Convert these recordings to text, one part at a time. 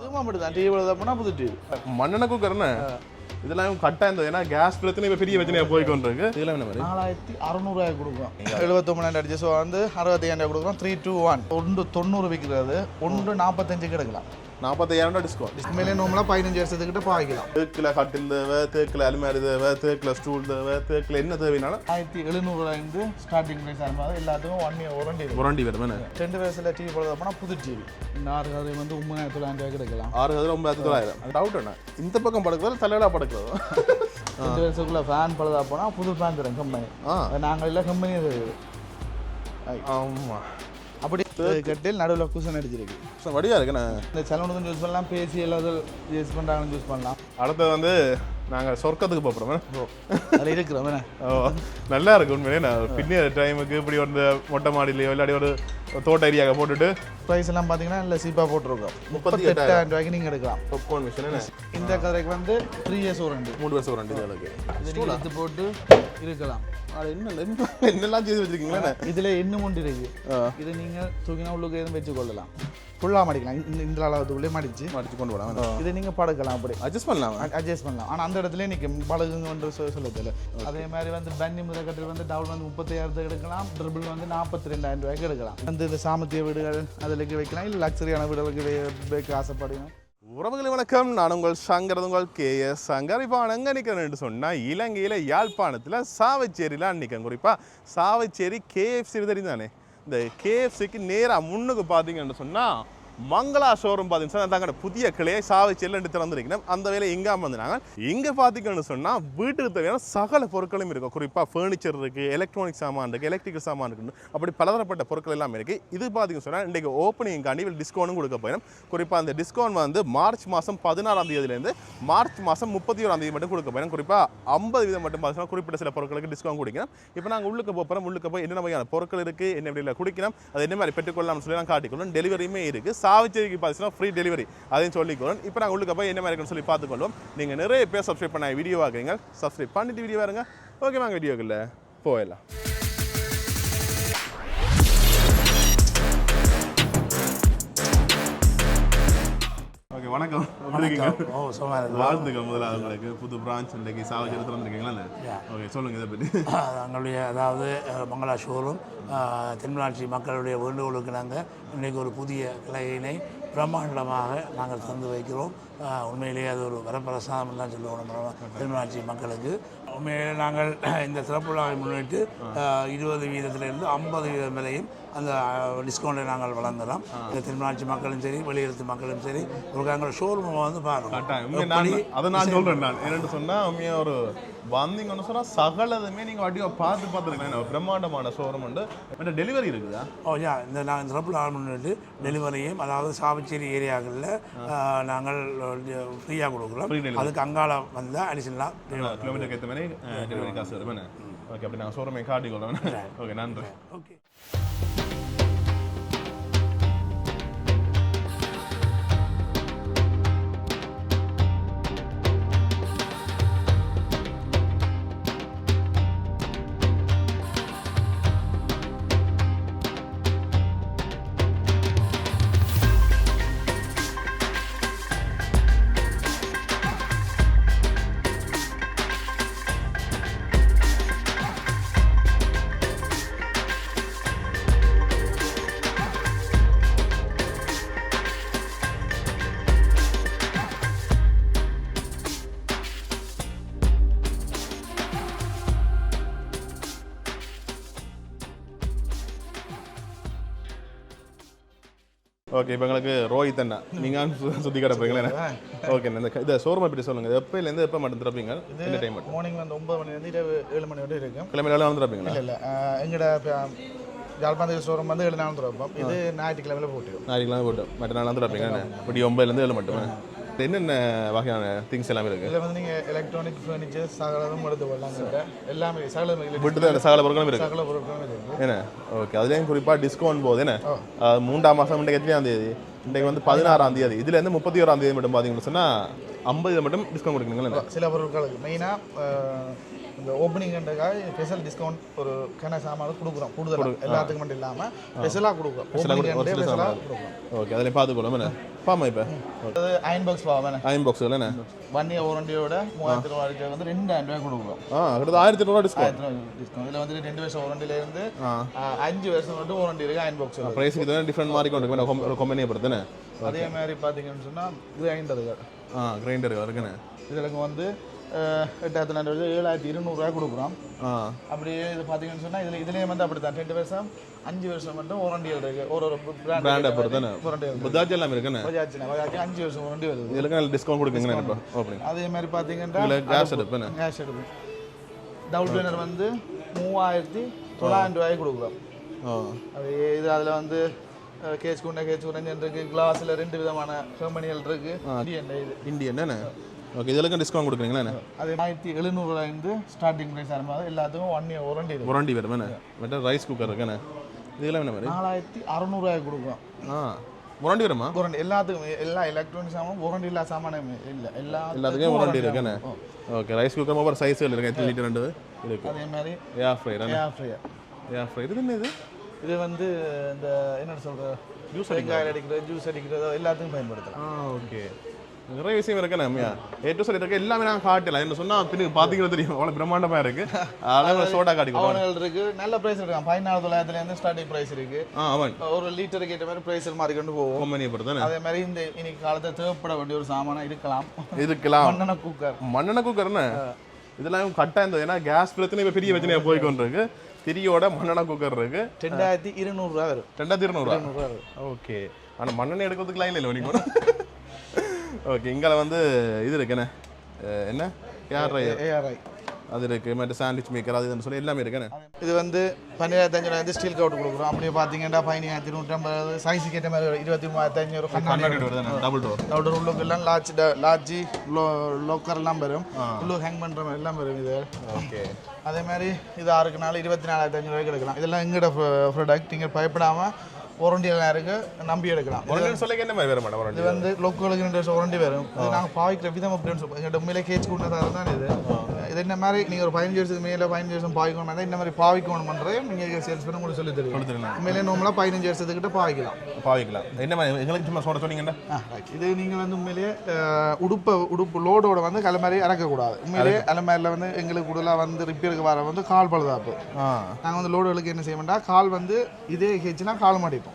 அதுவும் அப்படி தான் டிவி போனா புது டிவி மண்ணெண்ணெய் குக்கர் என்ன இதெல்லாம் கட்டாக இருந்தது ஏன்னா கேஸ் பிரச்சனை இப்போ பெரிய பிரச்சனையாக போய்க்கொண்டிருக்கு இதெல்லாம் என்ன மாதிரி 4600 கொடுக்குறோம் 79 அடிச்சு ஸோ வந்து 65 கொடுக்குறோம் 321 ஒன்று 90 விற்கிறது ஒன்று 45 எடுக்கலாம் 45,000 டிஸ்கவுண்ட் உண்மையிலே நோம்பலாம் 15 வருஷத்துக்கிட்ட பாய்க்கலாம் தேக்கில் கட்டில் தேவை தேக்கில் அலுமாரி தேவை தேக்கில் ஸ்டூல் தேவை தேக்கில் என்ன தேவைனாலும் 1700 ஸ்டார்டிங் ப்ரைஸ் ஆகும்போது எல்லாத்துக்கும் 1 இயர் வாரண்டி வரும் 2 வயசுல டிவி போடுறதுனா புது டிவி இந்த 6 கதை வந்து 9,900 எடுக்கலாம் 6 கதை 9,900 டவுட் என்ன இந்த பக்கம் படுக்கிறது தலையில படுக்கிறது 2 வருஷத்துக்குள்ள ஃபேன் பழுதா போனால் புது ஃபேன் தரும் கம்பெனி நாங்கள் இல்லை கம்பெனியே தருது ஆமாம் அப்படி கட்டில் நடுவில் குஷன் அடிச்சிருக்கு வடிவா இருக்குண்ணே இந்த சலூனுக்கும் யூஸ் பண்ணலாம் பேசி எல்லாத்தையும் யூஸ் பண்ணுறாங்கன்னு யூஸ் பண்ணலாம் அடுத்தது வந்து நாங்கள் சொர்க்கத்துக்கு போகிறோம் அதில் இருக்கிறோம் நல்லா இருக்கு உண்மையிலே நான் பின்னிய டைமுக்கு இப்படி வந்து மொட்டை மாடியிலையோ இல்லாடி ஒரு தோட்ட ஏரியாவை போட்டுட்டு ப்ரைஸ் எல்லாம் பார்த்தீங்கன்னா இல்லை சீப்பாக போட்டிருக்கோம் 38,000 ரூபாய்க்கு நீங்கள் எடுக்கலாம் பாப்கார்ன் மிஷின் என்ன இந்த கதைக்கு வந்து 3 இயர்ஸ் வாரண்டி 3 வருஷம் வாரண்டி அதுக்கு இது நீங்கள் எடுத்து போட்டு இருக்கலாம் அது என்னெல்லாம் செய்து வச்சிருக்கீங்களா இதில் இன்னும் ஒன்று இருக்கு இது நீங்கள் தூக்கினா உள்ளுக்கு எதுவும் வச்சு கொள்ளலாம் ஃபுல்லாக மடிக்கலாம் இந்த அளவுக்குள்ளே மடிச்சு கொண்டு போகலாம் இதை நீங்கள் படுக்கலாம் அப்படி அட்ஜஸ்ட் பண்ணலாம் ஆனால் அந்த இடத்துல நிற்கும் பழகுங்க சொல்ல தெரியல அதே மாதிரி வந்து பன்னி முதற்கட்டில் வந்து டவுன் வந்து 35,000 எடுக்கலாம் ட்ரிபிள் வந்து 42,000 ரூபாய்க்கு எடுக்கலாம் வந்து இந்த சாமத்திய வீடுகள் அதில் வைக்கலாம் இல்லை லக்ஸரியான வீடுகளுக்கு வைக்க ஆசைப்படுங்க உறவுகளை வணக்கம் நான் உங்கள் சங்கர் உங்கள் KS சங்கர் இப்போ அங்கே நிற்கிறேன்னு சொன்னால் இலங்கையில் யாழ்ப்பாணத்தில் சாவச்சேரியில் நிற்கிறேன் குறிப்பாக சாவச்சேரி KFC தெரியுதானே இந்த KFCக்கு நேராக முன்னுக்கு பார்த்தீங்கன்னு சொன்னால் மங்களா ஷோரூம் பார்த்தீங்கன்னா தாங்க புதிய கிளையை சாவச்சேரியில் திறந்துருக்கணும் அந்த வேலை எங்கே வந்தாங்க இங்கே பார்த்தீங்கன்னு சொன்னால் வீட்டுக்கு தேவையான சகல பொருட்களும் இருக்கும் குறிப்பாக ஃபர்னிச்சர் இருக்குது எலக்ட்ரானிக் சாமான் இருக்குது எலக்ட்ரிக்கல் சாமான் இருக்குது அப்படி பலதரப்பட்ட பொருட்கள் எல்லாமே இருக்குது இது பார்த்தீங்கன்னு சொன்னால் இன்றைக்கு ஓப்பனிங்காண்டி டிஸ்கவுண்ட்டும் கொடுக்க போயிடும் குறிப்பாக அந்த டிஸ்கவுண்ட் வந்து மார்ச் மாதம் 16ஆம் தேதியிலேருந்து மார்ச் மாதம் 31ஆம் தேதி மட்டும் கொடுக்க போயிடும் குறிப்பாக 50% மட்டும் பார்த்தீங்கன்னா குறிப்பிட்ட சில பொருட்களுக்கு டிஸ்கவுண்ட் கொடுக்கணும் இப்போ நாங்கள் உள்ளுக்கு போகிறோம் உள்ளுக்கு போய் என்ன வகையான பொருட்கள் இருக்குது என்ன வழியில் குடிக்கணும் அது என்ன மாதிரி பெற்றுக்கொள்ளலாம்னு சொல்லி நான் காட்டிக்கொள்ளும் டெலிவரியுமே இருக்குது சாவச்சேரிக்கு பார்த்தீங்கன்னா ஃப்ரீ டெலிவரி அதையும் சொல்லிக்கொள்ளும் இப்போ நாங்கள் உள்ளுக்கு போய் என்ன மாதிரி இருக்குன்னு சொல்லி பார்த்துக்கொள்வோம் நீங்கள் நிறைய பேர் சப்ஸ்கிரைப் பண்ண வீடியோ ஆகுறீங்க சப்ஸ்கிரைப் பண்ணிட்டு வீடியோ பாருங்க ஓகே வாங்க வீடியோக்குள்ள போயிடலாம் ஓகே வணக்கம் வாழ்த்துக்கள் முதல்ல உங்களுக்கு புது பிரான்ச் இன்றைக்கு சாவச்சேரி திறந்துருக்கீங்களா ஓகே சொல்லுங்கள் இதை பற்றி எங்களுடைய அதாவது மங்களா ஷோரூம் தென்மராட்சி மக்களுடைய வேண்டுகோளுக்கு நாங்கள் இன்றைக்கு ஒரு புதிய கிளையினை பிரம்மாண்டமாக நாங்கள் தந்து வைக்கிறோம் உண்மையிலேயே அது ஒரு வரப்பிரசாதம் தான் சொல்லுவோம் தென்மராட்சி மக்களுக்கு உண்மையிலே நாங்கள் இந்த சிறப்பு விழாவை முன்னிட்டு 20% 50% வரையும் அந்த டிஸ்கவுண்ட்டை நாங்கள் வழங்குகிறோம் இந்த தென்மராட்சி மக்களும் சரி வெளியிடத்து மக்களும் சரி ஒரு எங்களோட ஷோரூமை வந்து பாருங்கள் அதை நான் சொல்கிறேன் நான் என்னென்னு சொன்னால் உண்மையாக ஒரு வந்தீங்கன்னு சொன்னால் சகலதுமே நீங்கள் வட்டியை பார்த்துருக்கேன் பிரம்மாண்டமான ஷோரூம் உண்டு டெலிவரி இருக்குதா இந்த நாங்கள் சிறப்பு விழா முன்னிட்டு டெலிவரியும் அதாவது சாவச்சேரி ஏரியாக்களில் நாங்கள் ஃப்ரீயாக கொடுக்குறோம் அதுக்கு அங்கால வந்தால் அடிஷனலாக கிலோமீட்டருக்கு ஏற்ற மாதிரி டெலிவரி காசு வருமே ஓகே அப்படி நாங்கள் ஷோரூமை காட்டிக்கொள்ளும் ஓகே நன்றி ஓகே ஓகே இப்போ எங்களுக்கு ரோஹித் அண்ணா நீங்கள் சுற்றி கிடப்பீங்களே ஓகே இந்த இதை ஷோரூமை பற்றி சொல்லுங்கள் எப்போலேருந்து எப்போ மட்டும் திறப்பீங்க இந்த டைம் மட்டும் மார்னிங் வந்து 9 மணிலேருந்து இரவு 7 மணி வரை இருக்கும் கிளம்பி வந்து திறப்பீங்களா இல்லை எங்களோட யாழ்ப்பாணத்தில் ஷோரூம் வந்து 7 நாள் திறப்போம் இது ஞாயிற்றுக்கிழமையில் போட்டு ஞாயிற்றுக்கிழமை போட்டு மற்ற நாள் திறப்பீங்க இப்படி 9லேருந்து 7 மட்டுமே என்னென்ன வகையான திங்ஸ் எல்லாமே இருக்குது இதில் வந்து நீங்கள் எலக்ட்ரானிக் ஃபர்னிச்சர் சகலதும் எடுத்து கொள்ளலாம் எல்லாமே வீட்டு சகல பொருட்களும் இருக்குது சகல பொருட்களும் இருக்குது என்ன ஓகே அதுலேயும் குறிப்பாக டிஸ்கவுண்ட் போகுது என்ன 3ஆம் மாதம் இன்றைக்கு எத்தனையாம் தேதி இன்றைக்கு வந்து 16ஆம் தேதி இதுலேருந்து 31ஆம் தேதி மட்டும் பார்த்தீங்கன்னு சொன்னால் 50 மட்டும் டிஸ்கவுண்ட் கொடுக்குறீங்களா சில பொருட்களுக்கு மெயினாக இந்த ஓப்பனிங்ன்றக்காக ஸ்பெஷல் டிஸ்கவுண்ட் ஒரு கன சாமான் கொடுக்குறோம் கூடுதலாக எல்லாத்துக்கும் மட்டும் இல்லாமல் ஸ்பெஷலாக கொடுக்குறோம் ஸ்பெஷலாக கொடுக்குறோம் ஓகே அதில் பார்த்துக்கொள்ளும் என்ன பாமா இப்போ அது அயன் பாக்ஸ் பாவேன் அயன் பாக்ஸ் இல்லைண்ணே 1 இயர் வாரண்டியோட 3000 ரூபாய்க்கு வந்து 2000 ரூபாய் கொடுக்குறோம் கிட்ட 1200 டிஸ்கவுண்ட் டிஸ்கவுண்ட் இதில் வந்து 2 வருஷம் வாரண்டியிலேருந்து 5 வருஷம் மட்டும் வாரண்டி இருக்குது அயன் பாக்ஸ் ப்ரைஸுக்கு தான் டிஃப்ரெண்ட் மாதிரி கொண்டு ஒரு கம்பெனியை பொறுத்துன்னு அதே மாதிரி பார்த்தீங்கன்னு சொன்னால் கிரைண்டர்கள் கிரைண்டர் இருக்குண்ணே இதில் வந்து 7200 கொடுக்குறோம் அப்படியே இது பார்த்தீங்கன்னு சொன்னால் இதுலேயே வந்து அப்படி தான் 2 வருஷம் 5 வருஷம் மட்டும் வாரண்டிகள் இருக்கு ஒரு பிராண்டை பொறுத்தானே வாரண்டி பஜாஜ் எல்லாம் இருக்குண்ணே பஜாஜ் 5 வருஷம் வாரண்டி வருது இதுக்கு நல்ல டிஸ்கவுண்ட் கொடுக்குங்கண்ணே இப்போ ஓப்பனிங் அதே மாதிரி பார்த்தீங்கன்னா கேஸ் அடுப்புண்ணே கேஸ் அடுப்பு டபுள் பர்னர் வந்து 3900 ரூபாய்க்கு கொடுக்குறோம் அது இது அதில் வந்து கேஸ் குண்டை இருக்கு கிளாஸில் 2 விதமான கம்பெனிகள் இருக்கு இந்தியன் தானே ஓகே இதுலக்கும் டிஸ்கவுண்ட் கொடுக்குறீங்களா அது 1700 ரூபாயிலிருந்து ஸ்டார்டிங் ப்ரைஸ் ஆரம்பிக்கும் எல்லாத்துக்கும் 1 இயர் வாரண்டி வரும் என்ன மற்ற ரைஸ் குக்கர் இருக்குண்ணே இதெல்லாம் என்ன மாதிரி 4600 ரூபாய்க்கு கொடுக்குறோம் வாரண்டி வருமா வாரண்டி எல்லாத்துக்கும் எல்லா எலக்ட்ரானிக் சாமான் வாரண்டி இல்லா சாமானுமே இல்லை எல்லாத்துக்கும் வாரண்டி இருக்குண்ணே ஓகே ரைஸ் குக்கர் ஒவ்வொரு சைஸ்கள் இருக்கு 8 லிட்டர் 2 இருக்கு அதே மாதிரி ஏர் ஃப்ரையர் இது என்ன இது வந்து இந்த என்ன சொல்ற ஜூஸ் அடிக்கிறது ஜூஸ் அடிக்கிறது எல்லாத்துக்கும் பயன்படுத்தலாம் ஓகே நிறைய விஷயம் இருக்கு நம்மயா ஏட்டு சொல்லி இருக்க எல்லாமே நான் காட்டல என்ன சொன்னா பின்னுக்கு பாத்தீங்கன்னா தெரியும் அவ்வளவு பிரம்மாண்டமா இருக்கு அளவுல சோடா காட்டிக்கலாம் அவனல் இருக்கு நல்ல பிரைஸ் இருக்கு 14900 இருந்து ஸ்டார்டிங் பிரைஸ் இருக்கு ஒரு லிட்டருக்கு ஏற்ற மாதிரி பிரைஸ் மாறி கொண்டு போகும் கம்பெனியை பொறுத்து அதே மாதிரி இந்த இன்னைக்கு காலத்துல தேவைப்பட வேண்டிய ஒரு சாமானா இருக்கலாம் மண்ணெண்ண குக்கர்னு இதெல்லாம் கட்டா இருந்தது ஏன்னா கேஸ் பிரச்சனை இப்ப பெரிய பிரச்சனையா போய்க்கொண்டு இருக்கு திரியோட மண்ணெண்ண குக்கர் இருக்கு 2200 ரூபாய் வரும் 2200 ஓகே ஆனா மண்ணெண்ணெய் எடுக்கிறதுக்கு லைன் இல்லை நீங்க ஓகே இங்கே வந்து இது இருக்குண்ணே என்ன ஏஆர்ஐ அது இருக்கு மற்ற சாண்ட்விச் மேக்கர் அது இதுன்னு சொல்லி எல்லாமே இருக்குண்ணே இது வந்து 12500 ஸ்டீல் கவுட் கொடுக்குறோம் அப்படியே பார்த்தீங்கன்னா 15150 சைஸுக்கு ஏற்ற மாதிரி 23500 டபுள் டோர் உள்ளுக்கு எல்லாம் லார்ஜி லோக்கர்லாம் வரும் உள்ளுக்கு ஹேங் பண்ணுற மாதிரி எல்லாம் வரும் இது ஓகே அதே மாதிரி இது 6 24500 ரூபாய்க்கு எடுக்கலாம் இதெல்லாம் எங்களோட ப்ராடக்ட் நீங்கள் பயப்படாமல் வாரண்டி எல்லாம் இருக்கு நம்பி எடுக்கலாம் என்ன மாதிரி வரும் மேடம் இது வந்து லோக்கலுக்கு 2 வருஷம் வாரண்டி வரும் இது நாங்கள் பாவிக்கிற விதம் அப்படின்னு சொல்லுவோம் எங்கள்கிட்ட உண்மையிலே கேட்ச் கொண்டதாக தான் இது என்ன மாதிரி நீங்கள் ஒரு 15 வருஷத்துக்கு மேலே 15 வருஷம் பாவிக்கணும் தான் இந்த மாதிரி பாவிக்கணும் பண்ணுறது நீங்கள் சேல்ஸ் பண்ண உங்களுக்கு சொல்லி தருவீங்க உண்மையிலே நம்மளாக 15 வருஷத்துக்கிட்ட பாவிக்கலாம் என்ன மாதிரி எங்களுக்கு சும்மா சொன்னீங்கன்னா இது நீங்கள் வந்து உண்மையிலேயே உடுப்பு லோடோட வந்து அலமாரி இறக்கக்கூடாது உண்மையிலேயே அலமாரியில் வந்து எங்களுக்கு கூடுதலாக வந்து ரிப்பேருக்கு வர வந்து கால் பழுதாப்பு நாங்கள் வந்து லோடுகளுக்கு என்ன செய்ய வேண்டாம் கால் வந்து இதே ஹெச்னா கால் மாட்டிப்போம்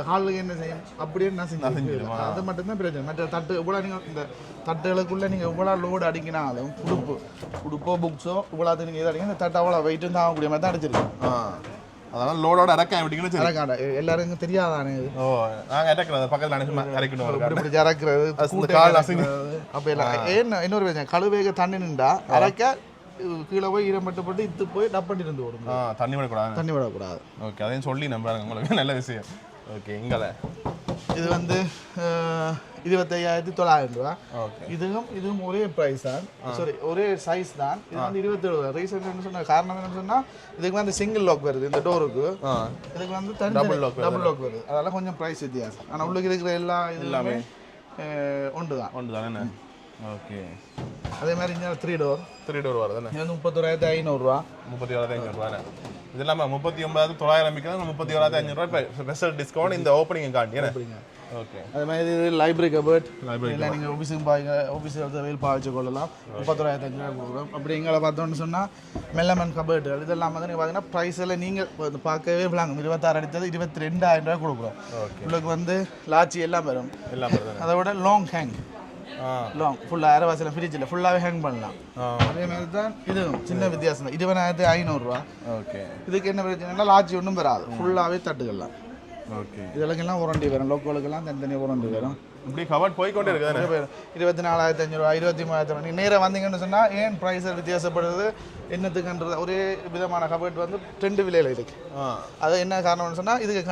காலுக்கு என்ன செய்யும் அப்படியே நான் செஞ்சு அது மட்டும்தான் பிரச்சனை மற்ற தட்டு இவ்வளோ நீங்கள் இந்த தட்டுகளுக்குள்ளே நீங்கள் இவ்வளோ லோடு அடிக்கினாலும் உடுப்போ புக்ஸோ இவ்வளோ நீங்கள் எது அடிங்க இந்த தட்டு அவ்வளோ வெயிட்டும் தாங்கக்கூடிய மாதிரி தான் அடிச்சிருக்கோம் அதனால லோடோட இறக்க விட்டீங்கன்னா எல்லாருக்கும் தெரியாதானே நாங்கள் இறக்குறது பக்கத்தில் இறக்கணும் இறக்குறது அப்போ எல்லாம் இன்னொரு பிரச்சனை கழுவேக தண்ணி நின்றா இறக்க கீழே போய் ஈரப்பட்டு இத்து போய் டப்பட்டி இருந்து ஓடும் தண்ணி விடக்கூடாது ஓகே அதையும் சொல்லி நம்புறாங்க உங்களுக்கு நல்ல விஷயம் ஓகே இங்கே இது வந்து 25900 ரூபா இதுவும் ஒரே ப்ரைஸ் தான் சாரி ஒரே சைஸ் தான் இது வந்து 27 ரீசன் என்ன சொன்ன காரணம் என்னன்னு சொன்னா இதுக்கு வந்து சிங்கிள் லாக் வருது இந்த டோருக்கு இதுக்கு வந்து டபுள் லாக் வருது அதெல்லாம் கொஞ்சம் ப்ரைஸ் வித்தியாசம் ஆனால் உள்ளுக்கு இருக்கிற எல்லா எல்லாமே ஒன்று தான் என்ன ஓகே அதே மாதிரி இங்கே 3 டோர் வருது இது வந்து 31500 ரூபா 31500 இது இல்லாமல் 39900 விற்கிறது 31500 ஸ்பெஷல் டிஸ்கவுண்ட் இந்த ஓப்பனிங் காட்டி ஓகே அதே மாதிரி இது லைப்ரரி கபர்ட் இல்லை நீங்கள் ஆஃபீஸுக்கு வெயில் பாய்ச்சி கொள்ளலாம் 31500 கொடுக்குறோம் அப்படி எங்களை பார்த்தோன்னு சொன்னால் மெல்லமன் கபர்ட் இதெல்லாம் வந்து நீங்கள் பார்த்தீங்கன்னா ப்ரைஸ் எல்லாம் நீங்கள் பார்க்கவே விளாங்க 26 அடித்தது 22000 ரூபாய் கொடுக்குறோம் உங்களுக்கு வந்து லாச்சி எல்லாம் வரும் அதை விட லாங் ஹேங் லாங் ஃபுல்லாக அரைவாசியில் ஃப்ரிட்ஜில் ஃபுல்லாகவே ஹேங் பண்ணலாம் அதே மாதிரி தான் இது சின்ன வித்தியாசம் தான் 21500 ரூபா ஓகே இதுக்கு என்ன பிரச்சனைனா லாட்சி ஒன்றும் வராது ஃபுல்லாகவே தட்டுக்கலாம் ஓகே இதெல்லாம் வாரண்டி வரும் லோக்கலுக்கெல்லாம் தனித்தனியாக வாரண்டி வரும் இப்படி கவர் போய்கொண்டே இருக்குது 24500 ரூபா 23000 நீங்கள் நேராக வந்தீங்கன்னு சொன்னால் ஏன் ப்ரைஸ் வித்தியாசப்படுறது என்னத்துக்குன்றது ஒரே விதமான கபர்ட் வந்து 2 விலையில் இருக்கு அது என்ன காரணம்னு சொன்னால் இதுக்கு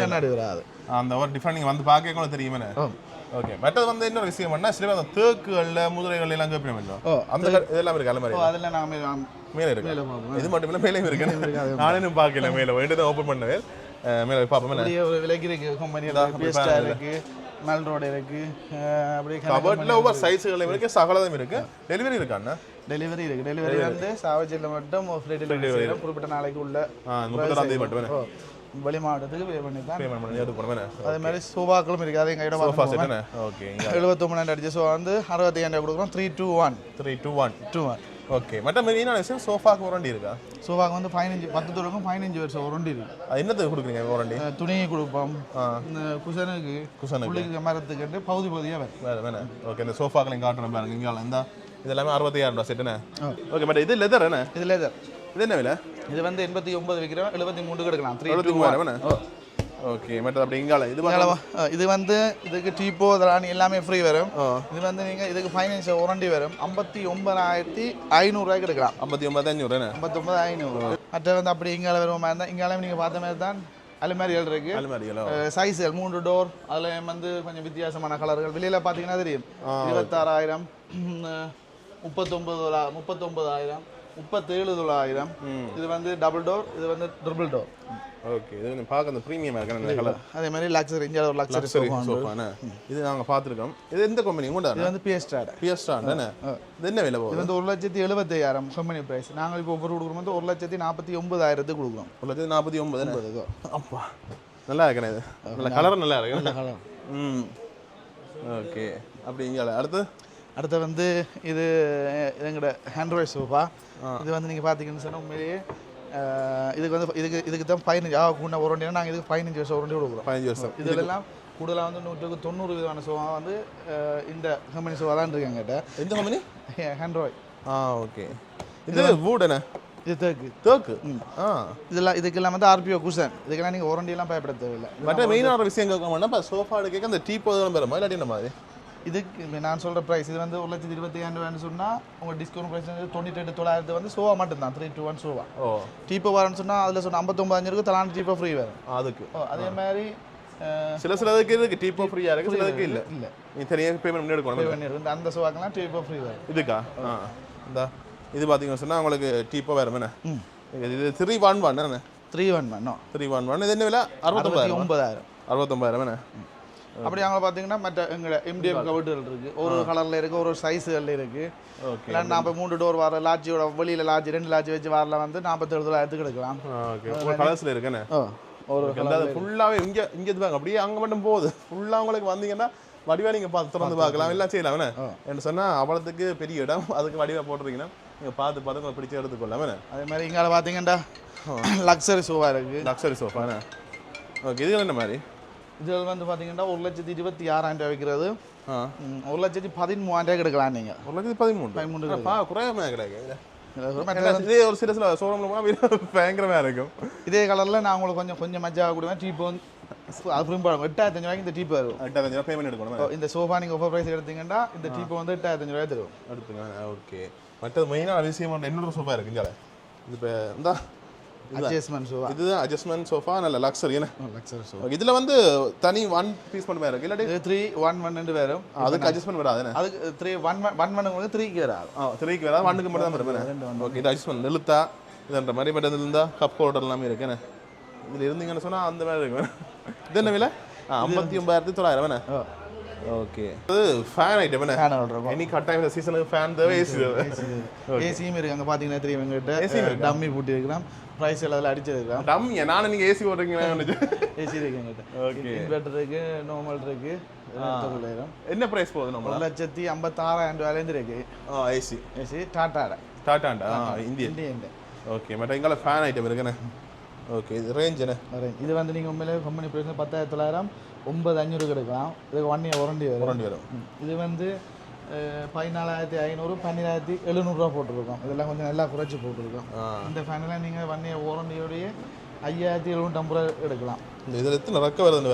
கண்ணாடி வராது அந்த ஒரு டிஃபரெண்ட் நீங்கள் வந்து பார்க்க கூட தெரியுமே ஓகே மற்றது வந்து இன்னொரு விஷயம் என்ன சில அந்த தேக்குகளில் முதிரைகள் எல்லாம் கேட்போம் அந்த இதெல்லாம் இருக்கு அலமாரி அதெல்லாம் நான் மேலே இருக்கு இது மட்டும் இல்லை மேலே இருக்கு நானும் பார்க்கல மேலே வேண்டியது தான் ஓப்பன் பண்ணவே மேலே பார்ப்போம் ஒரு விலைக்கு இருக்கு கம்பெனி இருக்கு மெல் ரோடு இருக்கு அப்படியே கபர்ட்ல ஒவ்வொரு சைஸ்களும் இருக்கு சகலதும் இருக்கு டெலிவரி இருக்காண்ணா டெலிவரி இருக்கு. டெலிவரி வந்து சாவச்சேரியில் மட்டும் ஃப்ரீ டெலிவரி செய்கிறோம். குறிப்பிட்ட நாளைக்கு உள்ள 30ஆம் தேதி மட்டும் வெளி மாவட்டத்துக்கு பே பண்ணி தான். பேமெண்ட் பண்ணி எடுத்து போனோமே. அதே மாதிரி சோஃபாக்களும் இருக்குது. அதையும் கையோட சோஃபா செட் என்ன? ஓகே. 79 அடிச்ச சோஃபா வந்து 65 கொடுக்குறோம். 321. ஓகே. மற்ற மெயினான விஷயம் சோஃபாக்கு வாரண்டி இருக்கா? சோஃபாக்கு வந்து 10 தூரம் 15 வருஷம் வாரண்டி இருக்கு. அது என்னது கொடுக்குறீங்க வாரண்டி? துணி கொடுப்போம், குஷனுக்கு புள்ளிக்கு மரத்துக்கு பகுதியாக வேறு. ஓகே. இந்த சோஃபாக்களையும் காட்டுறேன் பாருங்க. இங்கே இந்த இதெல்லாமே 65,000 செட்டுண்ணே. ஓகே. பட் இது லெதர் என்ன? இது லெதர். இது என்ன விலை? இது வந்து 89 விற்கிறோம். 73 எடுக்கலாம். 73,000. ஓகே. மற்ற அப்படி இங்கால இது வந்து இதுக்கு டீப்போ ராணி எல்லாமே ஃப்ரீ வரும். இது வந்து நீங்கள் இதுக்கு ஃபைனான்ஸ் வாரண்டி வரும். 59,500 எடுக்கலாம். 59,500. 59,500. மற்ற வந்து அப்படி இங்கால வருமா இருந்தால் இங்காலும் நீங்கள் பார்த்த மாதிரி தான் அலுமாரிகள் இருக்கு. சைஸ்கள் 3 டோர். அதில் வந்து கொஞ்சம் வித்தியாசமான கலர்கள். வெளியில் பார்த்தீங்கன்னா தெரியும். 26,000, 39,000, 37,000. இது வந்து டபுள் டோர், இது வந்து ட்ரிபிள் டோர். ஓகே. இது பார்க்க அந்த ப்ரீமியம் இருக்கு கலர். அதே மாதிரி லக்ஸரி, இந்தியாவில் ஒரு லக்ஸரி சோஃபானே. இது நாங்கள் பார்த்துருக்கோம். இது எந்த கம்பெனி கொண்டா? இது வந்து பிஎஸ்டார் தானே. இது என்ன விலை போகுது? இது வந்து 1,75,000 கம்பெனி பிரைஸ். நாங்கள் இப்போ ஒவ்வொரு கொடுக்குறோம் வந்து 1,49,000 கொடுக்குறோம். 1,49,000. அப்பா நல்லா இருக்கேன். இது நல்ல கலர் நல்லா இருக்கு. நல்ல கலர். ஓகே. அப்படி இங்கே அடுத்து வந்து இது எங்களோட ஹேண்ட்ராய்ட் சோஃபா. இது வந்து நீங்கள் பார்த்தீங்கன்னு சொன்னால் உண்மையிலேயே இதுக்கு வந்து இதுக்கு தான் 15 கூட வாரண்டினா நாங்கள் இதுக்கு 15 வருஷம் வாரண்டி கொடுக்குறோம். 15 வருஷம். இதெல்லாம் கூடுதலாக வந்து 190 விதமான சோஃபா வந்து இந்த கம்பெனி சோஃபா தான் இருக்கு எங்கிட்ட. எந்த கம்பெனி? ஹேண்ட்ராய்ட். ஓகே. இது வுட் என்ன? இது தேக்கு. இதெல்லாம் இதுக்கெல்லாம் வந்து ஆர்பிஓ குஷன். இதுக்கெல்லாம் நீங்கள் வாரண்டியெல்லாம் பயப்பட தேவையில்லை. மற்ற மெயினான விஷயம் கேட்கணும்னா இப்போ சோஃபா எடுக்க அந்த டீப்போ தான் பெறுமா இல்லாட்டி என்ன மாதிரி? இதுக்கு நான் சொல்கிற ப்ரைஸ் இது வந்து 1,25,000 சொன்னால் உங்கள் டிஸ்கவுண்ட் ப்ரைஸ் வந்து 98,900 வந்து சோஃபா மட்டும்தான். 321 சோஃபா. டீப்போ வரேன்னு சொன்னால் அதில் சொன்னால் 59,500 தலான டீப்போ ஃப்ரீ வரும். அதுக்கு அதே மாதிரி சிலதுக்கு இருக்கு டீப்போ ஃப்ரீயாக இருக்குது, சிலதுக்கு இல்லை. நீ தனியாக பேமெண்ட் பண்ணி எடுக்கணும். அந்த சோஃபாக்கெல்லாம் டீப்போ ஃப்ரீ வரும். இதுக்கா? இந்த இது பார்த்தீங்கன்னு சொன்னால் உங்களுக்கு டீப்போ வேறு என்ன? இது 311 என்ன? 311. இது என்ன விலை? 69,000. 69,000 என்ன? அப்படி அவங்க பார்த்தீங்கன்னா மற்ற எங்களை எம்டிஎம் கவர்ட்டுகள் இருக்குது. ஒரு கலரில் இருக்குது, ஒரு சைஸுகளில் இருக்குது. ஓகே. இல்லை நான் இப்போ 3 டோர் வர லாட்ஜியோட வெளியில் லாட்ஜ் 2 லாட்ஜ் வச்சு வரல வந்து 47,000 எடுக்கலாம். ஓகே. ஒரு கலர்ஸில் இருக்குண்ணே. ஒரு கலர் ஃபுல்லாகவே இங்கே இதுவாங்க அப்படியே அங்கே மட்டும் போகுது. ஃபுல்லாக உங்களுக்கு வந்தீங்கன்னா வடிவாக நீங்கள் பார்த்து திறந்து பார்க்கலாம், எல்லாம் செய்யலாமே. என்று சொன்னால் அவ்வளோத்துக்கு பெரிய இடம், அதுக்கு வடிவாக போட்டுருக்கீங்கன்னா நீங்கள் பார்த்து உங்களுக்கு பிடிச்ச எடுத்துக்கொள்ளாமே. அதே மாதிரி இங்கே பார்த்தீங்கன்னா லக்ஸரி சோஃபா இருக்குது. லக்ஸரி சோஃபாண்ணே. ஓகே. இது என்ன மாதிரி? இதில் வந்து பார்த்தீங்கன்னா 1,26,000 விற்கிறது. 1,13,000 எடுக்கலாம் நீங்கள். 1,13,000 குறையமாக கிடையாது. இதே ஒரு சில ஷோரூமில் போனால் பயங்கரமாக இருக்கும். இதே கலரில் நான் உங்களுக்கு கொஞ்சம் மஜாக கொடுவேன். டீப்போ வந்து அது ஃப்ரீ போடுவோம். 8,500 இந்த டீப்போ வரும். 8,500 பேமெண்ட் எடுக்கணும். இந்த சோஃபா நீங்கள் ஆஃபர் ப்ரைஸ் எடுத்தீங்கன்னா இந்த டீப்போ வந்து 8,500 தருவோம். எடுத்துங்க. ஓகே. மற்றது மெயினான விஷயம் இன்னொரு சோஃபா இருக்குங்க. இது இப்போ இந்த அட்ஜஸ்ட்மென்ட் சோஃபா. இதுதான் அட்ஜஸ்ட்மென்ட் சோஃபா. நல்ல லக்ஸரி என்ன? Luxury sofa. இதுல வந்து தனி 1 பீஸ் மட்டும் இருக்கு. இல்லாட்டி 311 வரும். அதுக்கு அட்ஜஸ்ட்மென்ட் வராதுனே. அதுக்கு 311 வந்து 3க்கு வராது. 3க்கு வராது. 1க்கு மட்டும் தான் வரும். ஓகே. இது அட்ஜஸ்ட்மென்ட் நிலுத்தா இதன்ற மாதிரி பட் இதுல இருந்தா கப் ஹோல்டர் எல்லாமே இருக்குனே. இதுல இருந்தீங்கன்னு சொன்னா அந்த மாதிரி இருக்கு. இது என்ன விலை? 59,900 என்ன? ஓகே. இது ஃபேன் ஐட்டம் என்ன? Fan order. எனி கட்டாயம் சீசனுக்கு ஃபேன் தேவை, ஏசி தேவை. ஏசியும் இருக்கு. அங்க பாத்தீங்கன்னா தெரியும் எங்ககிட்ட டம்மி பூட்டி இருக்கலாம். பிரைஸ் எல்லாம் அடிச்சிருக்கலாம். டம்மி நானும் நீங்க ஏசி போடுறீங்களா? ஏசி இருக்கு எங்ககிட்ட. ஓகே. இன்வெர்ட்டர் இருக்கு, நார்மல் இருக்கு. என்ன பிரைஸ் போகுது? நம்ம 1,56,000 இருக்கு. ஏசி டாடாடா இந்தியன். ஓகே. மற்ற இங்கால ஃபேன் ஐட்டம் இருக்குண்ணே. ஓகே. இது ரேஞ்ச் என்ன? இது வந்து நீங்கள் உண்மையிலே கம்பெனி பிரைஸ் 10,900 9,500 எடுக்கலாம். இதுக்கு 1 இயர் வாரண்டி வரும். இது வந்து 14,500 12,700 போட்டிருக்கோம். இதெல்லாம் கொஞ்சம் நல்லா குறைச்சி போட்டிருக்கோம். இந்த ஃபேனெல்லாம் நீங்கள் 1 இயர் வாரண்டியோடைய 5,750 எடுக்கலாம். இதில் எத்தனை ரக்க வருதுன்னு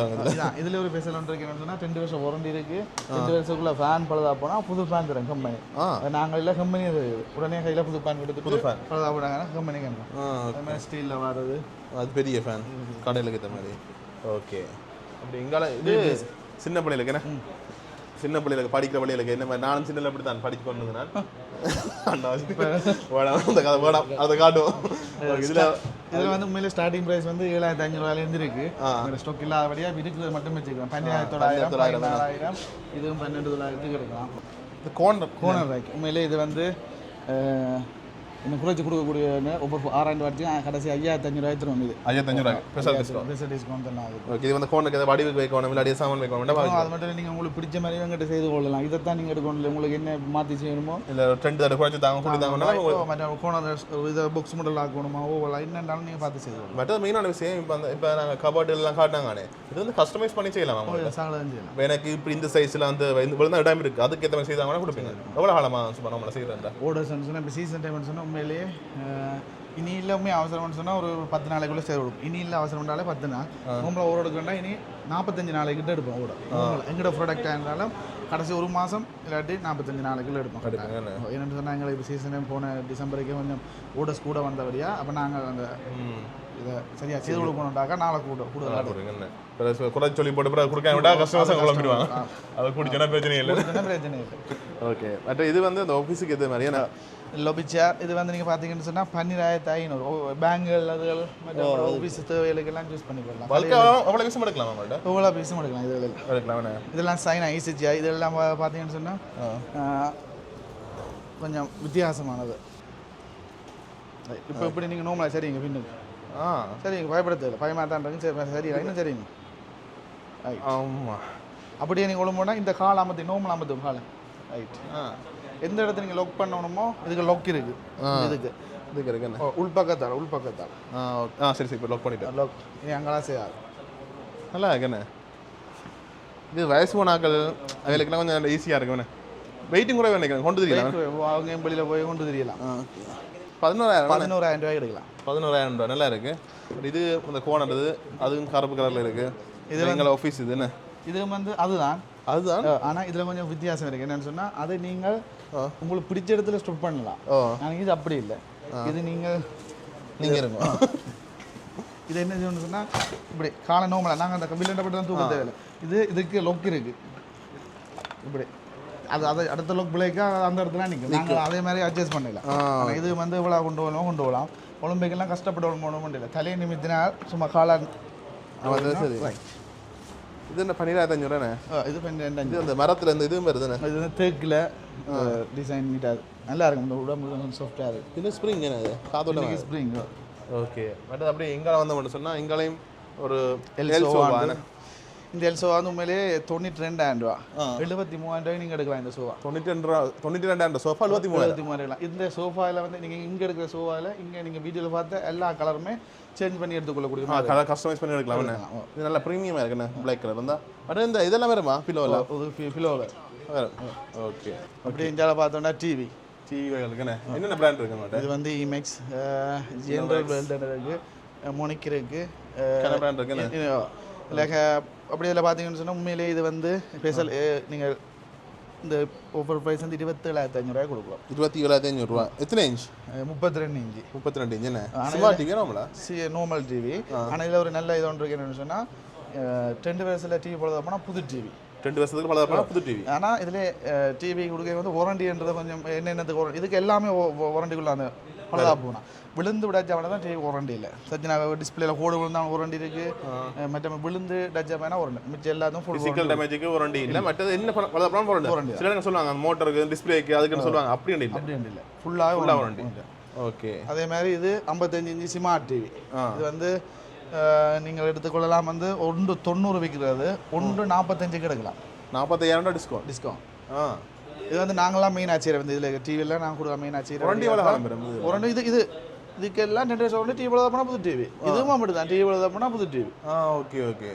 இதில் ஒரு ஸ்பெஷல் ஒன்று இருக்குன்னு சொன்னால் 2 வருஷம் வாரண்டி இருக்குது. 2 வருஷத்துக்குள்ள ஃபேன் பழுதா போனால் புது ஃபேன் தரும் கம்பெனி. நாங்கள் இல்லை கம்பெனி உடனே கையில் புது ஃபேன் கொடுத்து புது ஃபேன் பழுதா போனாங்கன்னா கம்பெனி கம்பெனி அது மாதிரி ஸ்டீலில் வர்றது. அது பெரிய ஃபேன் கடையில் ஏற்ற மாதிரி. ஓகே. அப்படி இங்கால இது சின்ன பிள்ளைகளுக்கு என்ன? சின்ன பிள்ளைகளுக்கு படிக்கிற பிள்ளைகளுக்கு என்ன மாதிரி நானும் சின்ன அப்படி தான் படிச்சு கொண்டு நான் அதை காட்டும். இதில் வந்து உண்மையிலே ஸ்டார்டிங் ப்ரைஸ் வந்து 7,500 இருக்கு. ஸ்டாக் இல்லாதபடியாக இருக்கிறது மட்டும் வச்சுக்கலாம். 12,900 14,000 இதுவும் 12,900 இருக்கலாம். இது கோனர் ரேக். உண்மையிலே இது வந்து இன்னும் குறைச்சி கொடுக்கக்கூடிய ஒவ்வொரு 6,000 வாட்டி கடைசி 5,500 தரும் இது 5,500 ஸ்பெஷல் டிஸ்கவுண்ட் தான் அது. ஓகே இது வந்து கோனுக்கு வடிவுக்கு வைக்கணும் இல்லாடி சாமான் வைக்கணும் அது மட்டும் நீங்கள் உங்களுக்கு பிடிச்ச மாதிரி எங்கிட்ட செய்து கொள்ளலாம். இதைத்தான் நீங்கள் எடுக்கணும். உங்களுக்கு என்ன மாற்றி செய்யணுமோ இல்லை 2 தடவை குறைச்சி தாங்க கூட்டி தாங்கன்னா மற்ற கோனர் இதை புக்ஸ் மட்டும் ஆக்கணுமா ஓவலாம் என்னென்னாலும் நீங்கள் பார்த்து செய்து கொள்ளலாம். மற்றது மெயினான விஷயம் இப்போ நாங்கள் கபோர்டு எல்லாம் காட்டினாங்கண்ணே இது வந்து கஸ்டமைஸ் பண்ணி செய்யலாம் சாகலாம் செய்யலாம். இப்போ எனக்கு இப்படி இந்த சைஸில் அந்த இவ்வளோ தான் இடம் இருக்குது அதுக்கு ஏற்ற மாதிரி செய்தாங்கன்னா கொடுப்பீங்க எவ்வளோ காலமாக சும்மா நம்மளை செய்கிறேன்டா ஓடர்ஸ்ன்னு சொன்னால் இப்போ சீசன் டைம்னு சொன்னால் உண்மையிலேயே இனி இல்லாமல் அவசரம்னு சொன்னால் ஒரு 10 நாளைக்குள்ளே சேர் கொடுக்கும். இனி இல்லை அவசரம்னாலே 10 நாள் நம்மளை ஓட எடுக்கணும்னா இனி 45 நாளைக்கிட்ட எடுப்போம் ஓட எங்களோட ப்ராடக்டாக இருந்தாலும் கடைசி ஒரு மாதம் இல்லாட்டி 45 நாளைக்குள்ளே எடுப்போம். என்னென்னு சொன்னால் எங்களுக்கு இப்போ சீசனே போன டிசம்பருக்கு கொஞ்சம் ஓடர்ஸ் கூட வந்தபடியா அப்போ நாங்கள் அந்த இதை சரியாக செய்து கொடுக்கணுண்டாக்கா நாளை கூடுதலாக குறை சொல்லி போட்டு கொடுக்க விட்டா கஸ்டமர்ஸ் குழம்பிடுவாங்க அதை குடிச்சோன்னா பிரச்சனை இல்லை பிரச்சனை இல்லை. ஓகே மற்ற இது வந்து அந்த ஆஃபீஸுக்கு எது மாதிரி ஏன்னா லொபி சேர் இது வந்து நீங்கள் பார்த்தீங்கன்னு சொன்னால் 12,500 பேங்குகள் அதுகள் மற்ற ஆஃபீஸ் தேவைகளுக்கெல்லாம் யூஸ் பண்ணிக்கலாம். அவ்வளோ பீஸும் எடுக்கலாம் நம்மள்ட்ட எவ்வளோ பீஸும் எடுக்கலாம். எடுக்கலாம் இதெல்லாம் சைன் ஐசிஜியா இதெல்லாம் பார்த்தீங்கன்னு சொன்னால் கொஞ்சம் வித்தியாசமானது. இப்போ இப்படி நீங்கள் நோம்பலாம் சரிங்க பின்னுக்கு சரிங்க பயப்பட தேவை பயமாத்தான்றது சரி சரி இன்னும் சரிங்க. ஆமாம் அப்படியே நீங்கள் ஒழுங்குனா இந்த கால் அமர்த்தி நோம்பல் அமர்த்தும் காலை ரைட். எந்த இடத்துல நீங்கள் லொக் பண்ணணுமோ இதுக்கு லொக் இருக்குது இதுக்கு இருக்குன்னு உள்பக்கத்தால் சரி சரி இப்போ லொக் பண்ணிட்டேன் லொக் அங்கெல்லாம் செய்யாது நல்லா இருக்குண்ணே. இது வயசு போனாக்கள் அதுக்கெல்லாம் கொஞ்சம் ஈஸியாக இருக்குண்ணே. வெயிட்டிங் கூட நினைக்கிறேன் கொண்டு தெரியலாம் அவங்க வெளியில் போய் கொண்டு தெரியலாம். 11,000 ரூபாய்க்கு எடுக்கலாம். 11,000 ரூபா நல்லா இருக்கு. இது இந்த கோனது அதுவும் கருப்பு கலரில் இருக்கு. இது எங்கள் ஆஃபீஸ் இது என்ன இது வந்து அதுதான் ஆனால் இதில் கொஞ்சம் வித்தியாசம் இருக்குது. என்னென்னு சொன்னால் அதை நீங்கள் உங்களுக்கு பிடிச்ச இடத்துல ஸ்டாப் பண்ணலாம். ஆனால் இது அப்படி இல்லை. இது நீங்கள் இருக்கும் இது என்ன செய்யணும்னு சொன்னால் இப்படி காலை நோம்பலாம் நாங்கள் அந்த வில்லண்டப்பட்டு தான் தூக்க தேவையில்லை. இதுக்கு லொக் இருக்குது இப்படி அது அடுத்த லொக் பிள்ளைக்காக அந்த இடத்துல நிற்கும். நாங்கள் அதே மாதிரி அட்ஜஸ்ட் பண்ணிடலாம். இது வந்து இவ்வளோ கொண்டு போகலாம் ஒலிம்பிக்கெல்லாம் கஷ்டப்பட்டு போகணும் இல்லை தலையை நிமித்தினால் சும்மா காலாக சரி. இது என்ன 12,500 இது 12,500 இது அந்த மரத்தில் இந்த இதுவும் வருதுண்ணே. இது வந்து தேக்கில் டிசைன் நீட்டாக நல்லா இருக்கும். இந்த உடம்பு கொஞ்சம் சாஃப்டாக இருக்குது. இது ஸ்ப்ரிங் என்ன இது காதோட ஸ்ப்ரிங். ஓகே பட் அப்படியே எங்கே வந்தோம்னு சொன்னால் எங்களையும் ஒரு இந்த எல்சோவா வந்து உண்மையிலேயே 92,000 ரூபா 73,000 நீங்கள் எடுக்கலாம். இந்த சோஃபா 92,000 சோஃபா 73,000. இந்த சோஃபாவில் வந்து நீங்கள் இங்கே எடுக்கிற சோஃபாவில் இங்கே நீங்கள் வீடியோவில் பார்த்த எல்லா கலருமே சேஞ்ச் பண்ணி எடுத்துக்கொள்ளக்கூடிய கலர் கஸ்டமைஸ் பண்ணி எடுக்கலாம். இது நல்லா ப்ரீமியமாக இருக்குண்ணே பிளாக் கலர் இருந்தால். பட் இந்த இதெல்லாம் வருமா ஃபிலோவில் வேறு. ஓகே அப்படி இந்தியாவில் பார்த்தோம்னா டிவி இருக்குண்ணே. என்னென்ன பிராண்ட் இருக்கு? இது வந்து இமெக்ஸ் ஜென்ரல் வெல்டன் இருக்குது மொனிக் இருக்குது பிராண்ட் இருக்குண்ணே. இல்லை அப்படி இதில் பார்த்தீங்கன்னு சொன்னால் உண்மையிலேயே இது வந்து ஸ்பெஷல் நீங்கள் இந்த ஒவ்வொரு ப்ரைஸ் வந்து 27,500 கொடுக்கலாம். 27,500 ரூபா. எத்தனை இன்ச்? 32 இன்ச்சு. 32 இன்ச் என்ன ஸ்மார்ட் டிவி நார்மலா? Normal TV. ஆனால் இதில் ஒரு நல்ல இது ஒன்று இருக்கு என்னென்னு சொன்னால் 2 வருஷத்தில் டிவி போடுறதா போனால் புது டிவி 2 வருஷத்துக்கு பல புது டிவி. ஆனால் இதில் டிவி கொடுக்க வந்து வாரண்டின்றது கொஞ்சம் என்னென்னதுக்கு இதுக்கு எல்லாமே வாரண்டிக்குள்ள அந்த பலதாக போனால் விழுந்து விடாச்சா தான் டிவி வாரண்டி இல்லை. சச்சினாக டிஸ்பிளேல கோடு விழுந்தாலும் வாரண்டி இருக்குது. மற்ற விழுந்து டச்சா வேணா வாரண்டி மிச்சம் எல்லாத்தையும் ஃபுல் ஃபிசிக்கல் டேமேஜுக்கு வாரண்டி இல்லை. மற்றது என்ன பலதப்பலாம் வாரண்டி. சிலர் சொல்லுவாங்க மோட்டருக்கு டிஸ்பிளேக்கு அதுக்குன்னு சொல்லுவாங்க. அப்படி இல்லை ஃபுல்லாக வாரண்டி. ஓகே அதே மாதிரி இது 55 இன்ச்சு ஸ்மார்ட் டிவி. இது வந்து நீங்கள் எடுத்துக்கொள்ளலாம் வந்து 190 விற்கிறது 145 எடுக்கலாம். 45,000 டிஸ்கவுண்ட். இது வந்து நாங்களாம் மெயின் ஆச்சரியம் வந்து இதில் டிவியில் நாங்கள் கொடுக்க மெயின் ஆச்சரியம் வாரண்டி இது இதுக்கெல்லாம் 2 வருஷம் டிவி போட போனால் புது டிவி. இதுவும் அப்படி தான் டிவி போட போனால் புது டிவி. ஓகே ஓகே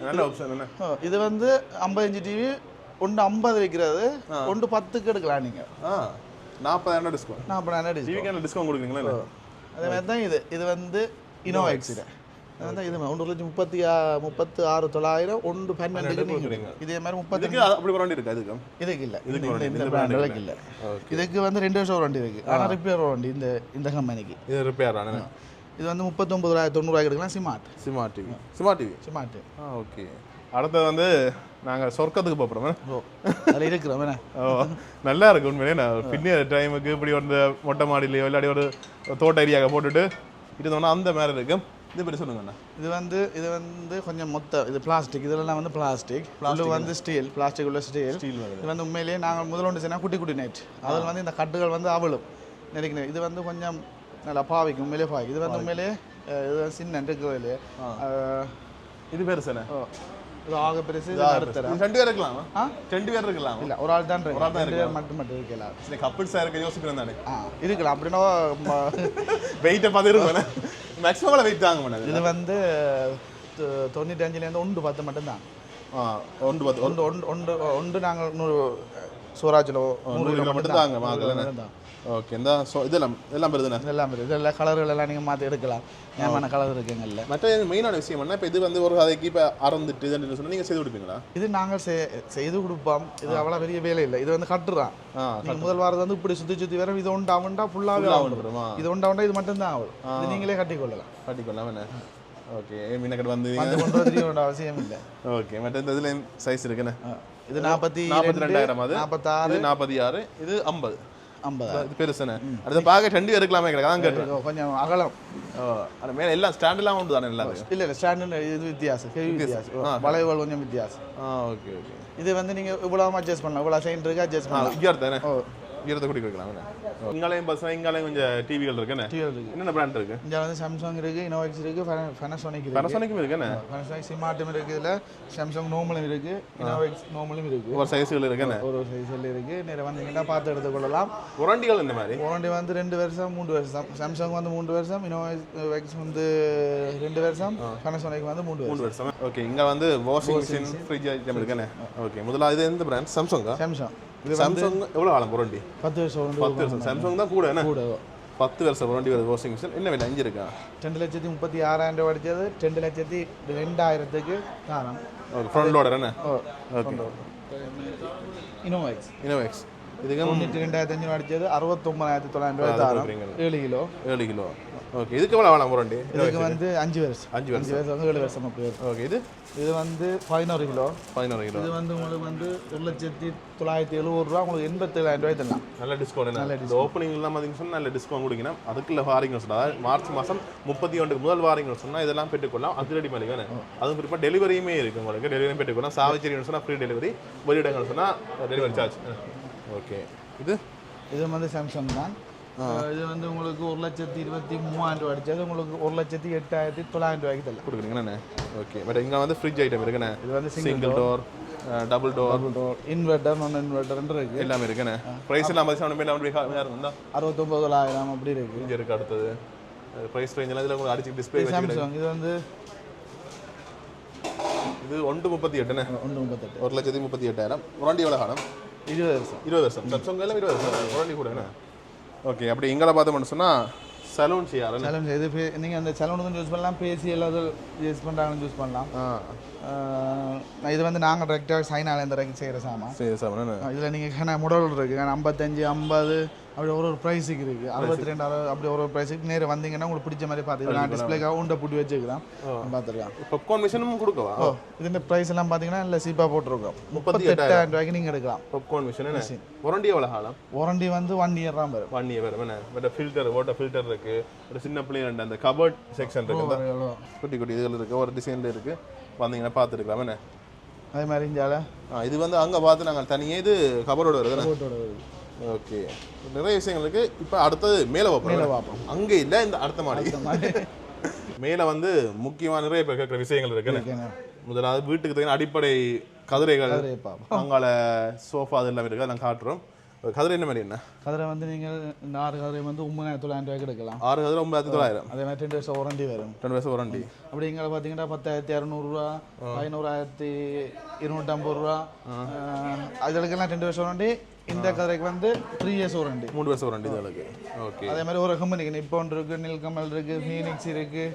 நல்ல ஆப்ஷன் என்ன. இது வந்து 55 டிவி 150 விற்கிறது 110க்கு எடுக்கலாம் நீங்கள். 40,000 டிஸ்கவுண்ட். 40,000 டிவிக்கு டிஸ்கவுண்ட் கொடுக்குறீங்களா? அதே மாதிரி தான் இது வந்து இனோவா எக்ஸில் அதான் இது 1,36,900 1,12 இதே மாதிரி 30 அப்படி வாரண்டி இருக்கு. இதுக்கு இல்லை இந்த பிராண்டுக்கு இல்லை. இதுக்கு வந்து 2 வருஷம் வாரண்டி இருக்குது. ஆனால் ரிப்பேர் வாரண்டி இந்த கம்பெனிக்கு இது ரிப்பேர் ஆன இது வந்து 39,90 எடுக்கலாம். Smart TV. ஓகே அடுத்தது வந்து நாங்கள் சொர்க்கத்துக்கு போகிறோம். அதில் இருக்கிறோம் நல்லா இருக்கு உண்மையிலே. நான் பின்னிய டைமுக்கு இப்படி வந்து மொட்டை மாடியிலையோ இல்லாடி ஒரு தோட்ட ஏரியாவை போட்டுட்டு இருந்தோம்னா அந்த மாதிரி இருக்கும். இது பற்றி சொல்லுங்கண்ணா. இது வந்து கொஞ்சம் இது பிளாஸ்டிக். இதெல்லாம் வந்து பிளாஸ்டிக் வந்து ஸ்டீல். இது வந்து உண்மையிலேயே நாங்கள் முதல் ஒன்று செய்யணும் குட்டி நைட் அதில் வந்து இந்த கட்டுகள் வந்து அவளும் நெருக்கி இது வந்து கொஞ்சம் நல்லா பாவிக்கும் உண்மையிலே பாவிக்கும் இது வந்து உண்மையிலே இது சின்ன இருக்கிறதுலே இது பெருசுண்ணே இது ஆக பெருசு அடுத்த 2 பேர் இருக்கலாம் 2 பேர் இருக்கலாம் இல்லை ஒரு ஆள் தான் இருக்கு 2 பேர் மட்டும் இருக்கலாம் கப்பிள்ஸாக இருக்க யோசிக்கிறேன் தானே இருக்கலாம் அப்படின்னா வெயிட்டை பார்த்து இருக்கும் மேக்ஸிமம் வெயிட் தாங்க மேடம் இது வந்து 95லேருந்து 110 மட்டும்தான் 1 நாங்கள் 100 சூராஜிலோ 100 கிலோ மட்டும் தாங்க ஓகே இந்த இதெல்லாம் பெருதுண்ணே இதெல்லாம் பெருது இதெல்லாம் கலர்கள் எல்லாம் நீங்கள் மாற்றி எடுக்கலாம் ஏமான கலர் இருக்குங்கல்ல மற்ற மெயினான விஷயம் என்ன இப்போ இது வந்து ஒரு கதைக்கு இப்போ அறந்துட்டு இதுன்னு சொன்னால் நீங்கள் செய்து கொடுப்பீங்களா இது நாங்கள் செய்து கொடுப்போம் இது அவ்வளோ பெரிய வேலை இல்லை இது வந்து கட்டுறான் நீங்கள் முதல் வாரத்தை வந்து இப்படி சுற்றி வர இது உண்டாவுண்டா ஃபுல்லாகவே ஆகும் இது உண்டாவுண்டா இது மட்டும்தான் ஆகும் இது நீங்களே கட்டிக்கொள்ளலாம் என்ன ஓகே மீனக்கட்டு வந்து கொண்டு வந்து அவசியம் இல்லை ஓகே மற்ற இந்த இதில் சைஸ் இருக்குண்ணே இது 42,000 அது 46 46 இது 50 இது பெருசுண்ணே அடுத்த பார்க்க 2 இருக்கலாமே அதான் கேட்டேன் கொஞ்சம் அகலம் அது மேலே எல்லாம் ஸ்டாண்டெல்லாம் உண்டு தானே எல்லாம் இல்லை ஸ்டாண்டு இது வித்தியாசம் வித்தியாசம் வளைவுகள் கொஞ்சம் வித்தியாசம் ஓகே ஓகே இது வந்து நீங்கள் இவ்வளோ அட்ஜஸ்ட் பண்ணலாம் இவ்வளோ சைன் இருக்கு அட்ஜஸ்ட் பண்ணலாம் இங்கே ஈரத்தை குடி கொடுக்கலாம் இங்காலையும் பஸ்ஸாக இங்காலையும் கொஞ்சம் டிவிகள் இருக்குண்ணே என்னென்ன பிராண்ட் இருக்கு இங்கே வந்து சாம்சங் இருக்கு இனோவேக்ஸ் இருக்கு Panasonic இருக்கு Panasonic இருக்குண்ணே Panasonic ஸ்மார்ட்டும் இருக்கு இதில் சாம்சங் நார்மலும் இருக்கு இனோவேக்ஸ் நார்மலும் இருக்கு ஒரு சைஸ்கள் இருக்குண்ணே ஒரு சைஸ்ல இருக்கு நேரா வந்தீங்கன்னா பார்த்து எடுத்துக்கொள்ளலாம் வாரண்டிகள் இந்த மாதிரி வாரண்டி வந்து 2 வருஷம் 3 வருஷம் சாம்சங் வந்து 3 வருஷம் இனோவேக்ஸ் வந்து 2 வருஷம் Panasonic வந்து 3 வருஷம் ஓகே இங்கே வந்து வாஷிங் மிஷின் ஃப்ரிட்ஜ் ஐட்டம் இருக்குண்ணே ஓகே முதல்ல இது எந்த பிராண்ட் சாம்சங்கா சாம்சங் சாம்சங் எவ்வளோ காலம் வாரண்டி 10 வருஷம் சாம்சங் தான் கூட என்ன கூட 10 வருஷம் வாரண்டி வருது வாஷிங் மிஷின் என்ன விலை 5 இருக்கா 2,36,000 ரூபா அடிச்சது 2,02,000க்கு தாரம் ஓகே ஃப்ரண்ட் லோடர் என்ன ஓகே இனோவேக்ஸ் இதுக்கு 92,500 அடிச்சது 69,900 ரூபாய் தாரம் 7 கிலோ ஓகே இதுக்கு எவ்வளோ வேணாம் வாரண்டி இதுக்கு வந்து 5 வருஷம் வந்து 7 வருஷம் அப்படி ஓகே இது வந்து 11 கிலோ இது வந்து உங்களுக்கு வந்து 1,970,000 ரூபா உங்களுக்கு 87,000 ரூபாய் தரலாம் நல்ல டிஸ்கவுண்ட் இந்த ஓப்பனிங்லாம் பார்த்தீங்கன்னு சொன்னால் நல்ல டிஸ்கவுண்ட் கொடுக்கணும் அதுக்குள்ள வாரிங்க சொன்னால் அதாவது மார்ச் மாதம் 31 முதல் வாரிங்க சொன்னால் இதெல்லாம் பெற்றுக்கொள்ளலாம் அதிரடி மளிகை அதுவும் குறிப்பாக டெலிவரியுமே இருக்குது உங்களுக்கு டெலிவரியும் பெற்றுக்கொள்ளலாம் சாவச்சேரின்னு சொன்னால் ஃப்ரீ டெலிவரி வெளியிடங்கள் சொன்னால் டெலிவரி சார்ஜ் ஓகே இது வந்து சாம்சங் தான் இது வந்து உங்களுக்கு 1,23,000 ரூபா அடிச்சது உங்களுக்கு 1,08,900 ரூபாய்க்கு தரலாம் கொடுக்குறீங்கண்ணே ஓகே பட் இங்கே வந்து ஃப்ரிட்ஜ் ஐட்டம் இருக்குண்ணே இது வந்து single door double door inverter நான் இன்வெர்டர் இருக்கு எல்லாமே இருக்குண்ணே ப்ரைஸ் எல்லாம் 69,000 அப்படி இருக்கு இங்கே இருக்குது அடுத்தது ப்ரைஸ் ரேஞ்ச் எல்லாம் இதில் உங்களுக்கு அடிச்சு டிஸ்பிளே சாம்சங் இது வந்து இது 1,38ண்ணே 1,38,000 வாரண்டி எவ்வளோ காலம் 20 வருஷம் சாம்சங் எல்லாம் 20 வருஷம் வாரண்டி கூட என்ன ஓகே அப்படி எங்களை பார்த்தோம்னு சொன்னால் சலூன் சலூன் இது நீங்கள் அந்த சலூனுக்கும் யூஸ் பண்ணலாம் பேசி எல்லாத்தையும் யூஸ் பண்ணுறாங்கன்னு யூஸ் பண்ணலாம் இது வந்து நாங்கள் டேரெக்டாக சைனால இந்த வரைக்கும் செய்கிற சாமான் இதில் நீங்கள் மாடல் இருக்குது 55 50 அப்படி ஒரு ப்ரைஸுக்கு இருக்குது 62 அப்படி ஒரு ப்ரைஸுக்கு நேராக வந்தீங்கன்னா உங்களுக்கு பிடிச்ச மாதிரி பார்த்து நான் டிஸ்பிளேக்காக உண்டை புட்டி வச்சுக்கலாம் பார்த்துருக்கேன் பாப்கார்ன் மிஷினும் கொடுக்கவா இதுன்ற ப்ரைஸ் எல்லாம் பார்த்தீங்கன்னா இல்லை சீப்பாக போட்டிருக்கோம் 38,000 ரூபாய்க்கு நீங்கள் எடுக்கலாம் பாப்கார்ன் மிஷின் வாரண்டி எவ்வளோ காலம் வாரண்டி வந்து 1 இயர் தான் வரும் 1 இயர் வரும் என்ன பட் ஃபில்டர் வாட்டர் ஃபில்டர் இருக்குது ஒரு சின்ன பிள்ளைங்க அந்த கபர்ட் செக்ஷன் இருக்குது குட்டி குட்டி இதில் இருக்குது ஒரு டிசைனில் இருக்குது வந்தீங்கன்னா பார்த்துருக்கலாம் என்ன அதே மாதிரி இஞ்சால இது வந்து அங்கே பார்த்து நாங்கள் தனியாக இது கபரோட வருது ஓகே நிறைய விஷயங்கள் இருக்குது இப்போ அடுத்தது மேலே பார்ப்போம் அங்கே இல்லை இந்த அடுத்த மாடி மேலே வந்து முக்கியமாக நிறைய பேர் கேட்குற விஷயங்கள் இருக்குன்னு முதலாவது வீட்டுக்கு தகுந்த அடிப்படை கதிரைகள் அங்கால சோஃபா அது எல்லாமே இருக்குது அதெல்லாம் காட்டுறோம் கதிரை என்ன மாதிரி என்ன கதிரை வந்து நீங்கள் இந்த 6 கதிரை வந்து 9,900 ரூபாய்க்கு எடுக்கலாம் 6 கதிரை 9,900 அதே மாதிரி 2 வருஷம் வாரண்டி வரும் 2 வருஷம் வாரண்டி அப்படி இங்கே பார்த்தீங்கன்னா 10,200 ரூபா 11,250 ரூபா அதுக்கெல்லாம் 2 வருஷம் வாரண்டி இந்த கதிரைக்கு வந்து 3 இயர்ஸ் வாரண்டி 3 வருஷம் வாரண்டி இதுக்கு ஓகே அதே மாதிரி ஒரு கம்பெனிக்கு நிப்பான் இருக்கு நீல்கமல் இருக்கு ஃபீனிக்ஸ் இருக்கு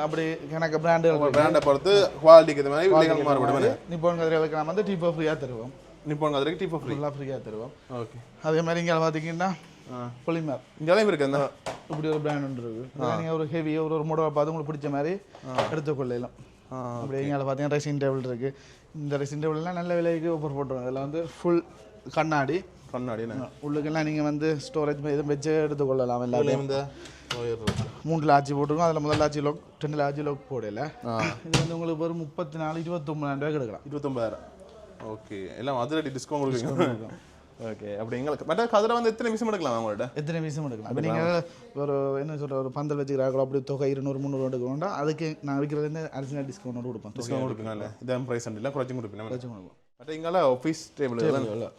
அப்படி கணக்கு பிராண்டுகள் பிராண்டை பொறுத்து குவாலிட்டிக்கு இந்த மாதிரி விலைகள் மாறுபடும் நிப்பான் கதிரைகளுக்கு நம்ம வந்து டீப்பா ஃப்ரீயாக தருவோம் நிப்பான் கதிரைக்கு டீப்பா ஃப்ரீயாக தருவோம் ஓகே அதே மாதிரி இங்கே பார்த்தீங்கன்னா பொலிமர் இங்கேயும் இருக்கு அந்த இப்படி ஒரு பிராண்ட் ஒன்று இருக்குது நீங்கள் ஒரு ஹெவி ஒரு மாடல் பார்த்து உங்களுக்கு பிடிச்ச மாதிரி எடுத்துக்கொள்ளலாம் அப்படி இங்கே பார்த்தீங்கன்னா ரெசிங் டேபிள் இருக்குது இந்த ரெசிங் டேபிள்லாம் நல்ல விலைக்கு ஆஃபர் போட்டுருவாங்க இதில் வந்து ஃபுல் கண்ணாடி உள்ளுக்கெல்லாம் நீங்கள் வந்து ஸ்டோரேஜ் எதுவும் வச்சு எடுத்துக்கொள்ளலாம் எல்லாத்தையும் இந்த 3 லாட்சி போட்டிருக்கோம் அதில் முதல் லாட்சி லோக் 2 லாட்சி லோக் போடல இது வந்து உங்களுக்கு ஒரு 24 29,000 ரூபாய்க்கு எடுக்கலாம் 29,000 ஓகே எல்லாம் அதிரடி டிஸ்கவுண்ட் கொடுக்குறீங்க ஓகே அப்படி எங்களுக்கு மற்ற கதிரை வந்து எத்தனை விஷயம் எடுக்கலாம் அவங்கள்ட்ட எத்தனை பீஸும் எடுக்கலாம் இப்போ நீங்கள் ஒரு என்ன சொல்கிற ஒரு பந்தல் வச்சுக்கிறாங்களோ அப்படி தொகை 200-300 எடுக்கணும்னா அதுக்கு நான் விற்கிறதுலேருந்து அரிசினா டிஸ்கவுண்ட் கொடுப்பேன். டிஸ்கவுண்ட் கொடுப்பீங்களா இதான் ப்ரைஸ் இல்லை குறைச்சும் கொடுப்பீங்க கொடுப்போம். மற்ற இங்கே ஆஃபீஸ் டேபிள்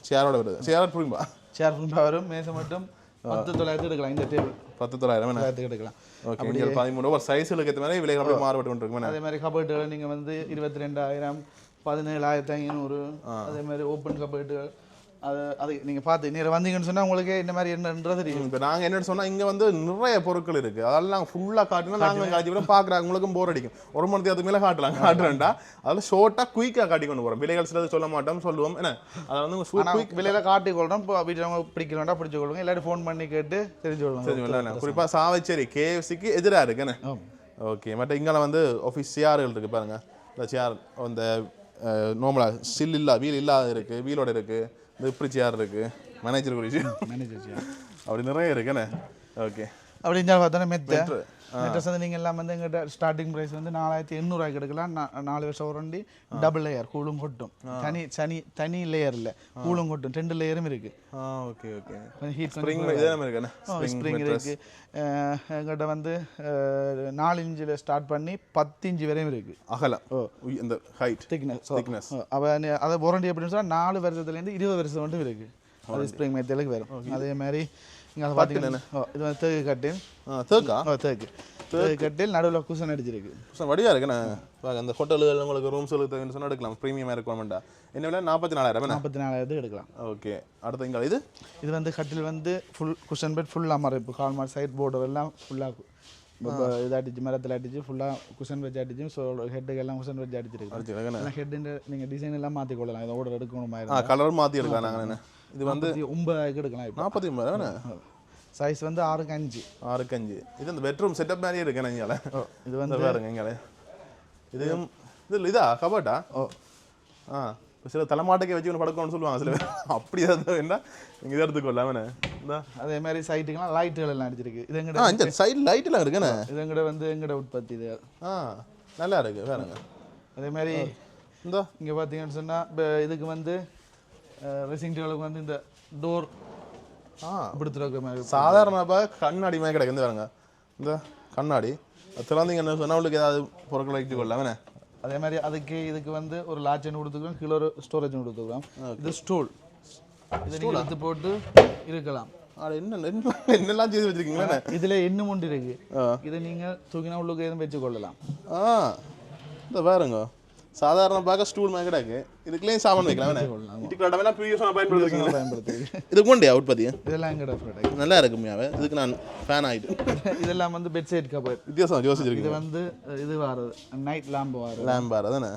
சேரோட வருது சேரோட புரியும்பா சேர் ஃபுல்லாக வரும். மேசை மட்டும் 10,900 எடுக்கலாம். இந்த டேபிள் 10,900 எடுக்கலாம். ஓகே நீங்கள் 13 ஒரு சைஸுக்கு ஏற்ற மாதிரி விலைகள் அப்படியே மாறுபட்டு கொண்டிருக்குமே. அதே மாதிரி கபர்ட்டுகள் நீங்கள் வந்து 22,000 17,500 அதே மாதிரி ஓப்பன் கபர்ட்டுகள் அது நீங்கள் பார்த்து நேரம் வந்தீங்கன்னு சொன்னால் உங்களுக்கு இந்த மாதிரி என்னன்றது தெரியும். இப்போ நாங்கள் என்னென்னு சொன்னால் இங்கே வந்து நிறைய பொருட்கள் இருக்குது. அதெல்லாம் ஃபுல்லாக காட்டினா நாங்கள் காட்டி விட பார்க்குறாங்க உங்களுக்கும் போர் அடிக்கும். ஒரு மணி நேரத்துக்கு மேலே காட்டுறேன்டா அதில் ஷோர்ட்டாக குயிக்காக காட்டி கொண்டு போகிறோம். விலைகள் சிலது சொல்ல மாட்டோம் சொல்லுவோம் என்ன அதை வந்து குயிக் விலையில் காட்டி கொள்கிறோம். இப்போ வீட்டில் பிடிக்கலாம்டா பிடிச்சி கொள்ளுங்க. எல்லாரும் ஃபோன் பண்ணி கேட்டு தெரிஞ்சு கொள்ளுங்க. குறிப்பாக சாவச்சேரி KFCக்கு எதிராக இருக்குன்னு. ஓகே மற்ற இங்கே வந்து ஆஃபீஸ் சேர்கள் இருக்குது பாருங்கள். இந்த சேர் அந்த நார்மலாக சில் இல்லா வீல் இல்லாத இருக்குது வீலோட இருக்குது. இந்த இப்படி சேர் இருக்குது மேனேஜர் குறிச்சு அப்படி நிறைய இருக்குண்ணே. ஓகே அப்படி இருந்தாலும் பார்த்தோன்னா மெட்ரஸ் வந்து நீங்கள் எல்லாம் வந்து எங்கிட்ட ஸ்டார்டிங் ப்ரைஸ் வந்து 4,800 எடுக்கலாம். 4 வருஷம் வாரண்டி, டபுள் லேயர் கூலும் கொட்டும். தனி லேயர் இல்லை கூலும் கொட்டும். 2 லேயரும் இருக்குது. ஓகே ஓகே ஹீட் ஸ்ப்ரிங் இருக்குது. எங்கிட்ட வந்து 4 இன்ச்சில் ஸ்டார்ட் பண்ணி 10 இன்ச்சு வரையும் இருக்குது அகலம். இந்த ஹைட் திக்னஸ் அதை வாரண்டி எப்படின்னு சொன்னால் 4 வருஷத்துலேருந்து 20 வருஷம் மட்டும் இருக்குது. அது ஸ்ப்ரிங் மெத்தலுக்கு வரும். அதே மாதிரி இங்கே பார்த்தீங்கன்னா இது வந்து தேக்கு கட்டில். தேக்கு கட்டில் நடுவில் குஷன் அடிச்சிருக்கு. குஷன் வடியாக இருக்குண்ணே. அந்த ஹோட்டலுகள் உங்களுக்கு ரூம்ஸுக்கு தேவைன்னு சொன்னால் எடுக்கலாம். ப்ரீமியமாக இருக்கணும்டா. என்ன விலை 44,000 எடுக்கலாம். ஓகே அடுத்து இங்கே இது வந்து கட்டில் வந்து ஃபுல் குஷன் பெட் ஃபுல்லாக மறைப்பு கால் மாதிரி சைட் போர்டு எல்லாம் ஃபுல்லாக இது அடிச்சு மரத்தில் அடிச்சு ஃபுல்லாக குஷன் வச்சு அடிச்சு ஸோ ஹெட்டுக்கு எல்லாம் குஷன் வச்சு அடிச்சிருக்கு. ஹெட்டுன்ற நீங்கள் டிசைன் எல்லாம் மாற்றி கொள்ளலாம். இதை ஓட எடுக்கணும் மாதிரி கலர் மாற்றி எடுக்கலாம். நாங்கள் என்ன இது வந்து 9,000 எடுக்கலாம். 49,000 சைஸ் வந்து 6x5. இது இந்த பெட்ரூம் செட்டப் மாதிரியே இருக்கு. இங்கே இது வந்து பாருங்க இங்கே இது இதா கபட்டா சில தலைமாட்டைக்கு வச்சு ஒன்று படுக்கணும்னு சொல்லுவாங்க சில பேர். அப்படி ஏதாவது வேண்டாம் நீங்கள் இதை எடுத்துக்கொள்ளாமண்ணே. அதே மாதிரி சைட்டுக்கெல்லாம் லைட்டுகள் எல்லாம் அடிச்சிருக்கு. இது எங்கிட்ட சைடு லைட்டெல்லாம் இருக்குண்ணே. இது எங்கிட்ட வந்து எங்கிட்ட உற்பத்தி இது நல்லா இருக்கு பாருங்க. அதே மாதிரி இந்த இங்கே பார்த்தீங்கன்னு சொன்னால் இதுக்கு வந்து ரெசிங் டேபிளுக்கு வந்து இந்த டோர் பிடித்துருக்க மாதிரி சாதாரணமாக கண்ணாடி மாதிரி கிடைக்குது பாருங்க. இந்த கண்ணாடி திறந்தீங்கன்னு சொன்னால் உங்களுக்கு ஏதாவது பொருட்களை வைத்து கொள்ளலாமே. அதே மாதிரி இதுக்கு வந்து ஒரு லாட்சன் கொடுத்துக்கிறோம். கீழே ஒரு ஸ்டோரேஜ் கொடுத்துக்கிறோம். இது ஸ்டூல். இதை நீங்கள் எடுத்து போட்டு இருக்கலாம். என்னெல்லாம் செய்து வச்சிருக்கீங்களா? இதில் இன்னும் ஒன்று இருக்கு. இதை நீங்கள் தூக்கினா உள்ளுக்கு எதுவும் வச்சு கொள்ளலாம். இந்த பாருங்க சாதாரண பார்க்க ஸ்டூல் மாதிரி கிடக்கு. இதுக்குள்ளேயும் சாமான் வைக்கலாம். இது கொண்டே அவுட் பார்த்தியா இதெல்லாம் எங்கட ப்ராடக்ட் நல்லா இருக்குமையாவே. இதுக்கு நான் ஃபேன் ஆகிட்டு. இதெல்லாம் வந்து பெட் சைட் கபோர்ட் வித்தியாசம் யோசிச்சிருக்கு. இது வந்து இது வாரது நைட் லேம்ப் வாரது தானே.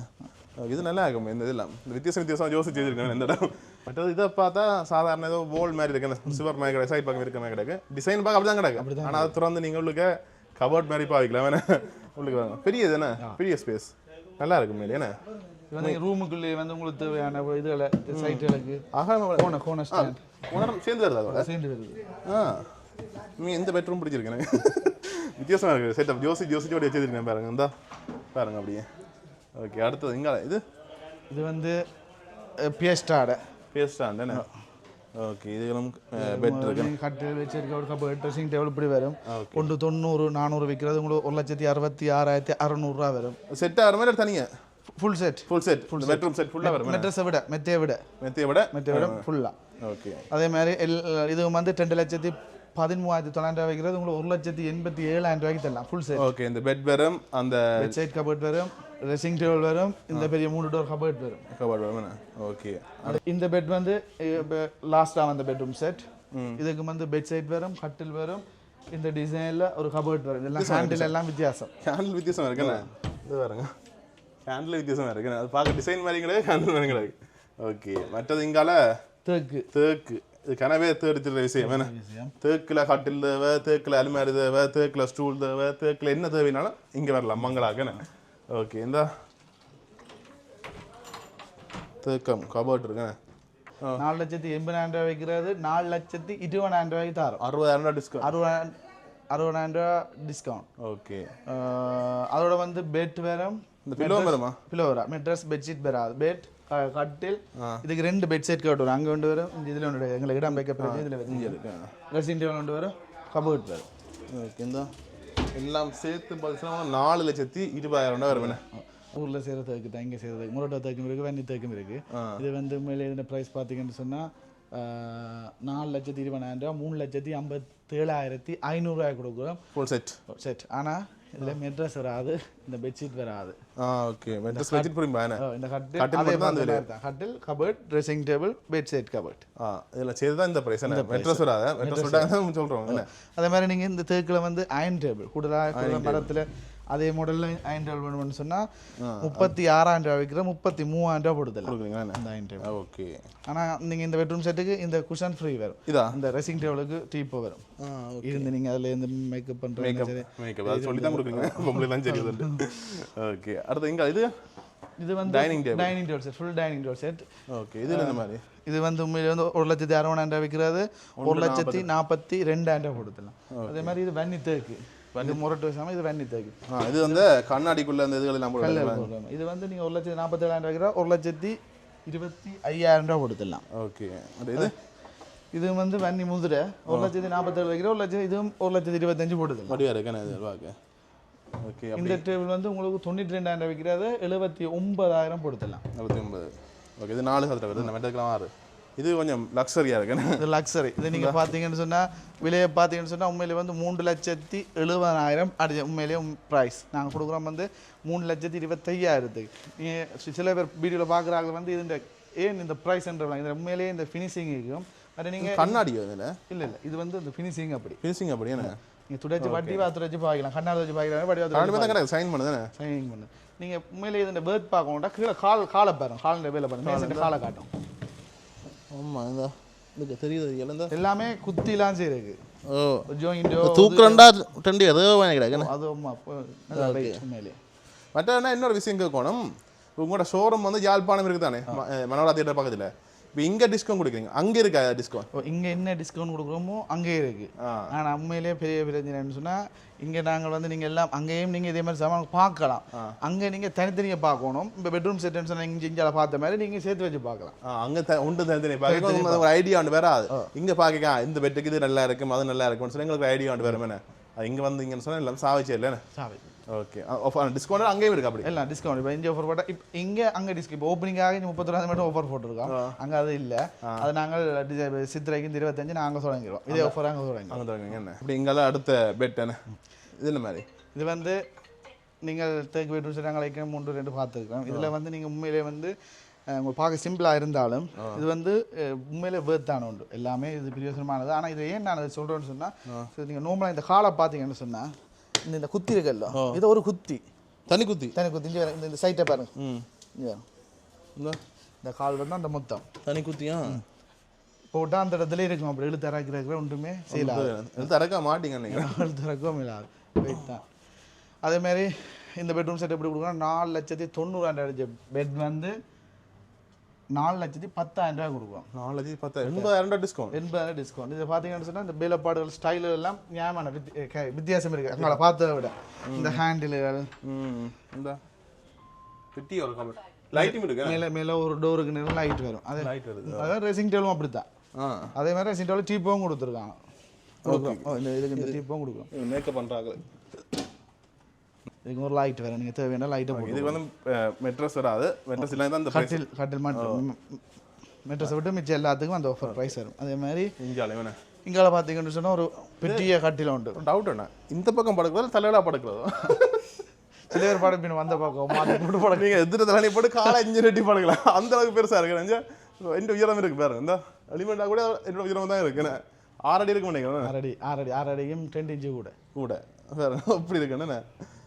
இது நல்லா இருக்கும். இந்த இதெல்லாம் இந்த வித்தியாசம் யோசிச்சு வச்சிருக்கேன். இந்த இடம் மற்றது இதை பார்த்தா சாதாரண ஏதோ போல் மாதிரி இருக்கு. சிவர் மாதிரி கிடக்கு. சைட் பக்கம் இருக்க மாதிரி கிடக்கு. டிசைன் பார்க்க அப்படி தான் கிடக்கு. ஆனால் அது திறந்து நீங்கள் உங்களுக்கு கபோர்ட் மாதிரி பாவிக்கலாம். வேணா உங்களுக்கு வாங்க பெரிய தானே பெரிய ஸ்பேஸ் நல்லா இருக்கும். மேலே என்ன இது வந்து ரூமுக்குள்ளே வந்து உங்களுக்கு தேவையான இதுகளை சைட்டுகளுக்கு கோனர் சேர்ந்து வருது. அதோட சேர்ந்து வருது. நீ எந்த பெட்ரூம் பிடிச்சிருக்கு எனக்கு வித்தியாசமாக இருக்குது. செட்டப் யோசிச்சு ஓடி வச்சுருக்கேன் பாருங்க. இந்த பாருங்க அப்படியே. ஓகே அடுத்தது இங்கே இது வந்து பியஸ்டாட பேஸ்டாண்டே. ஓகே இதுகளும் பெட் இருக்கு. கட்டில் வச்சிருக்க ஒரு கபோர்ட் ட்ரெஸ்ஸிங் டேபிள் இப்படி வரும். கொண்டு 90-400 விற்கிறது உங்களுக்கு 1,66,600 வரும். செட் ஆகிற மாதிரி தனியாக ஃபுல் செட் பெட்ரூம் செட் ஃபுல்லாக வரும். மெத்தையை விட ஃபுல்லாக. ஓகே அதே மாதிரி இது வந்து 2,13,900 வைக்கிறது உங்களுக்கு 1,87,000 தரலாம் ஃபுல் செட். ஓகே இந்த பெட் வரும், அந்த பெட் சைட் கபோர்ட் வரும், ட்ரெஸ்ஸிங் டேபிள் வரும், இந்த பெரிய 3 டோர் கபோர்ட் வரும். ஓகே இந்த பெட் வந்து லாஸ்ட்டாக வந்த பெட்ரூம் செட். இதுக்கு வந்து பெட் சைட் வரும், கட்டில் வரும், இந்த டிசைனில் ஒரு கபோர்ட் வரும். இதெல்லாம் ஹேண்டில் எல்லாம் ஹேண்டில் வித்தியாசம் இருக்குண்ணே. இது பாருங்க ஹேண்டில் வித்தியாசமாக இருக்குண்ணே. அது பார்க்க டிசைன் மாதிரி கிடையாது, ஹேண்டில் மாதிரி கிடையாது. ஓகே மற்றது இங்கால தேக்கு இது கனவே தேடிச்சிருக்கிற விஷயம் வேணும். தேக்கில் கட்டில் தேவை, தேக்கில் அலுமாரி தேவை, தேக்கில் ஸ்டூல் தேவை, தேக்கில் என்ன தேவைனாலும் இங்கே வரலாம் மங்களாக்கண்ணே. ஓகே இந்த தேக்கம் கபோர்ட் இருக்குண்ணே. 4,80,000 வைக்கிறது 4,20,000 தரும். 60,000 டிஸ்கவுண்ட். 60,000 டிஸ்கவுண்ட். ஓகே அதோட வந்து பெட் வரும், இந்த பிலோ வருமா? பிலோ வரா, மெட்ரஸ் பெட்ஷீட் வராது. பெட் கட்டில் இதுக்கு 2 பெட் செட் கட்டு வரும். அங்கே கொண்டு வரும், இதில் ஒன்று எங்களுக்கு இடம் வைக்க பிரச்சனை இதில் வச்சு ட்ரெஸ்ஸிங் டேபிள் கொண்டு வரும், கபோர்ட் வரும். ஓகே, இந்த எல்லாம் சேர்த்து பார்த்தீங்கன்னா 4,20,000 வரும். ஊரில் செய்கிற தேக்கு தான், இங்கே செய்கிறது முரோட்டா தேக்கும் இருக்குது, வெண்ணி தேக்கும் இருக்குது. இது வந்து உண்மையிலே இந்த ப்ரைஸ் பார்த்தீங்கன்னு சொன்னால் 4,20,000, 3,57,500 கொடுக்குறோம் ஃபுல் செட். ஆனால் இதில் மெட்ரஸ் வராது, இந்த பெட்ஷீட் வராது. ஓகே, மெட்ரஸ் பெட்ஷீட் புரியுமா? இந்த கட்டில் cupboard, dressing table, bed set cupboard இதெல்லாம் சேர்த்து தான் இந்த ப்ரைஸ். மெட்ரஸ் வராது, மெட்ரஸ் சொல்கிறாங்க சொல்கிறோம். அதே மாதிரி நீங்கள் இந்த தேக்கில் வந்து அயன் டேபிள் கூடுதலாக மரத்தில் அதே மாடலில் அயன் டேபிள் வேணும்னு சொன்னால் 36,000 விற்கிறோம், 33,000 கொடுத்துடலாம் இந்த அயன் டேபிள். ஓகே, ஆனால் நீங்கள் இந்த பெட்ரூம் செட்டுக்கு இந்த குஷன் ஃப்ரீ வரும். இந்த ட்ரெஸ்ஸிங் டேபிளுக்கு டீப்போ வரும். இருந்து நீங்கள் அதில் இருந்து மேக்கப் பண்ணுறீங்க, சொல்லி தான் கொடுக்குறீங்க. பொம்பளைலாம் சரி. ஓகே, அடுத்து இங்கே இது வந்து dining table set, full dining table set. Okay, இதில் இந்த மாதிரி இது வந்து உண்மையிலே வந்து 1,60,000 விற்கிறது, 1,42,000 கொடுத்துடலாம். அதே மாதிரி இது வன்னி தேக்கு, இது முரட்டு வசாமல் இது வன்னி தேக்கு. இது வந்து கண்ணாடிக்குள்ள அந்த இதுகள் எல்லாம் போடுறாங்க. இது வந்து நீங்கள் 1,47,000 விற்கிறா, 1,25,000 கொடுத்துடலாம். ஓகே, இது இது வந்து வன்னி முதிரை 1,47,000 விற்கிற, இதுவும் 1,25,000 போட்டுதலாம். வடிவாக இருக்கேன் இது பார்க்க. ஓகே, இந்த டேபிள் வந்து உங்களுக்கு 92,000 விற்கிறது, 79,000 கொடுத்துடலாம். 79. ஓகே, இது 4 சதுர வருது, நம்ம எடுக்கலாம் 6. இது கொஞ்சம் லக்ஸரியாக இருக்குன்னு. இது லக்ஸரி. இது நீங்கள் பார்த்தீங்கன்னு சொன்னால் விலையை பார்த்தீங்கன்னு சொன்னால் உண்மையிலே வந்து 3,70,000 அடிச்ச உண்மையிலேயே ப்ரைஸ் நாங்கள் கொடுக்குறோம் வந்து 3,25,000. நீங்கள் சில பேர் வீடியோவில் பார்க்குறாங்க வந்து இது ஏன் இந்த ப்ரைஸ்ன்றலாம், இது உண்மையிலேயே இந்த ஃபினிஷிங்கும் அது நீங்கள் கண்ணாடியோ இதில் இல்லை இது வந்து இந்த ஃபினிஷிங் அப்படி அப்படி என்ன நீங்கள் துடைச்சி வட்டிவா துடைச்சி பார்க்கலாம், கண்ணாடி வச்சு பார்க்கலாம், சைன் பண்ணுது சைனிங் பண்ணு. நீங்கள் உண்மையிலேயே இந்த பேர்த் பார்க்கணும்டா கீழே காலை பாருங்க, காலில் வேலை பாருங்க, காலை காட்டும். ஆமாம், இந்த இதுக்கு தெரியுது இழந்த எல்லாமே குத்திலாம் செய்யிருக்கு. தூக்குறண்டா டெண்டி ஏதோ கிடையாது. அது உண்மையிலே மற்ற இன்னொரு விஷயம் கேட்கணும். உங்களோட ஷோரூம் வந்து யாழ்ப்பாணம் இருக்குது தானே, மனோரா தியேட்டர் பக்கத்தில். இப்போ இங்கே டிஸ்கவுண்ட் கொடுக்குறீங்க, அங்கே இருக்கா டிஸ்கவுண்ட்? இங்கே என்ன டிஸ்கவுண்ட் கொடுக்குறோமோ அங்கேயே இருக்குது. ஆனால் உண்மையிலேயே பெரிய பிரச்சனைன்னு சொன்னால் இங்கே நாங்கள் வந்து நீங்கள் எல்லாம் அங்கேயும் நீங்கள் இதே மாதிரி சாமான் பார்க்கலாம். அங்கே நீங்கள் தனித்தனியாக பார்க்கணும். இப்போ பெட்ரூம் செட்டுன்னு சொன்னால் இங்கே இங்கே பார்த்த மாதிரி நீங்கள் சேர்த்து வச்சு பார்க்கலாம். அங்கே ஒன்று தனித்தனியாக பார்க்க ஒரு ஐடியா ஒன்று வராது. இங்கே பார்க்க இந்த பெட்டுக்கு இது நல்லா இருக்கும், அது நல்லா இருக்கும்னு சொல்லி எங்களுக்கு ஐடியா ஒன்று வரும். அது இங்கே வந்து இங்கன்னு சொன்னால் எல்லாம் சாவிச்சே இல்லைண்ணே. சாவி. ஓகே, டிஸ்கவுண்ட் அங்கேயும் இருக்கு அப்படி? எல்லாம் டிஸ்கவுண்ட். இப்போ இங்கே ஆஃபர் போட்டால் இப்போ இங்கே அங்கே டிஸ்கவுண்ட். இப்போ ஓப்பனிங்காக 31 மட்டும் ஆஃபர் போட்டிருக்கோம். அங்கே அது இல்லை. அது நாங்கள் சித்திரைக்கு 25 நாங்கள் தொடங்கிடுவோம். இதே ஆஃபர் அங்கே தொடங்கிடுவோம். என்ன இப்படி இங்கெல்லாம் அடுத்த பெட் என்ன இது என்ன மாதிரி? இது வந்து நீங்கள் தேக்கு பெட்ரூம் செட் நாங்கள் 3-2 பார்த்துருக்கோம். இதில் வந்து நீங்கள் உண்மையிலே வந்து உங்களுக்கு பார்க்க சிம்பிளாக இருந்தாலும் இது வந்து உண்மையிலே வேர்த்தான உண்டு. எல்லாமே இது பிரயோசனமானது. ஆனால் இது ஏன் நான் சொல்கிறேன்னு சொன்னால் நீங்கள் நார்மலாக இந்த காலை பார்த்தீங்கன்னு சொன்னால் இந்த குத்தி இருக்குல்ல, இது ஒரு குத்தி, தனி குத்தி இந்த சைட்டை பாருங்க. இந்த கால் வந்து அந்த மொத்தம் தனி குத்தியா போட்டால் அந்த இடத்துல இருக்கும். அப்படி எழுத்து இறக்குற ஒன்றுமே செய்யலாது, எழுத்து இறக்க மாட்டீங்க, எழுத்து இறக்கவும் இல்லாது வெயிட் தான். அதேமாதிரி இந்த பெட்ரூம் செட் எப்படி கொடுக்குறோம், 4,90,000 பெட் வந்து 4,10,000 கொடுக்குறோம். 4,10,000 டிஸ்கவுண்ட். 80,000 டிஸ்கவுண்ட். இதை பார்த்தீங்கன்னு சொன்னால் இந்த வேலைப்பாடுகள் ஸ்டைலு எல்லாம் நியாயமான வித்தியாசம் இருக்குது எங்களை பார்த்ததை விட. இந்த ஹேண்டிலுகள் இந்த பெட்டி ஒரு கமெண்ட் லைட்டும் இருக்கு. மேலே ஒரு டோருக்கு நேரம் லைட் வரும். அது லைட் வருது. அதான் ட்ரெஸ்ஸிங் டேபிளும் அப்படி தான். அதே மாதிரி ட்ரெஸ்ஸிங் டேபிள் டீப்பும் கொடுத்துருக்காங்க. இதுக்கு இந்த டீப்பும் கொடுக்குறோம். மேக்கப் பண்ணுறாங்க. இதுக்கு ஒரு லைட் வேறு, நீங்கள் தேவையான லைட்டை போட்டு. இதுக்கு வந்து மெட்ரஸ் வராது. மெட்ரஸ் இல்லாமல் தான் இந்த கட்டில் மட்டும் மெட்ரஸை விட்டு மிச்சம் எல்லாத்துக்கும் அந்த ஆஃபர் ப்ரைஸ் வரும். அதே மாதிரி இங்கே பார்த்தீங்கன்னு சொன்னால் ஒரு பெட்டிய கட்டில் உண்டு. டவுட் என்ன, இந்த பக்கம் படுக்கிறதோ தலையில படுக்கிறதோ? சில பேர் படுப்பின் வந்த பக்கம் மாற்றி போட்டு படுக்க. நீங்கள் எதிர தலையை போட்டு காலை 5 ரெட்டி படுக்கலாம். அந்த அளவுக்கு பெருசாக இருக்கு. நினச்சா எந்த உயரம் இருக்கு பாருங்க. இந்த எலிமெண்டாக கூட என்னோட உயரம் தான் இருக்குண்ணே. 6 அடி இருக்கு நினைக்கிறேன். 6 அடியும் 10 இன்ச்சு கூட வேறு அப்படி இருக்குண்ணே.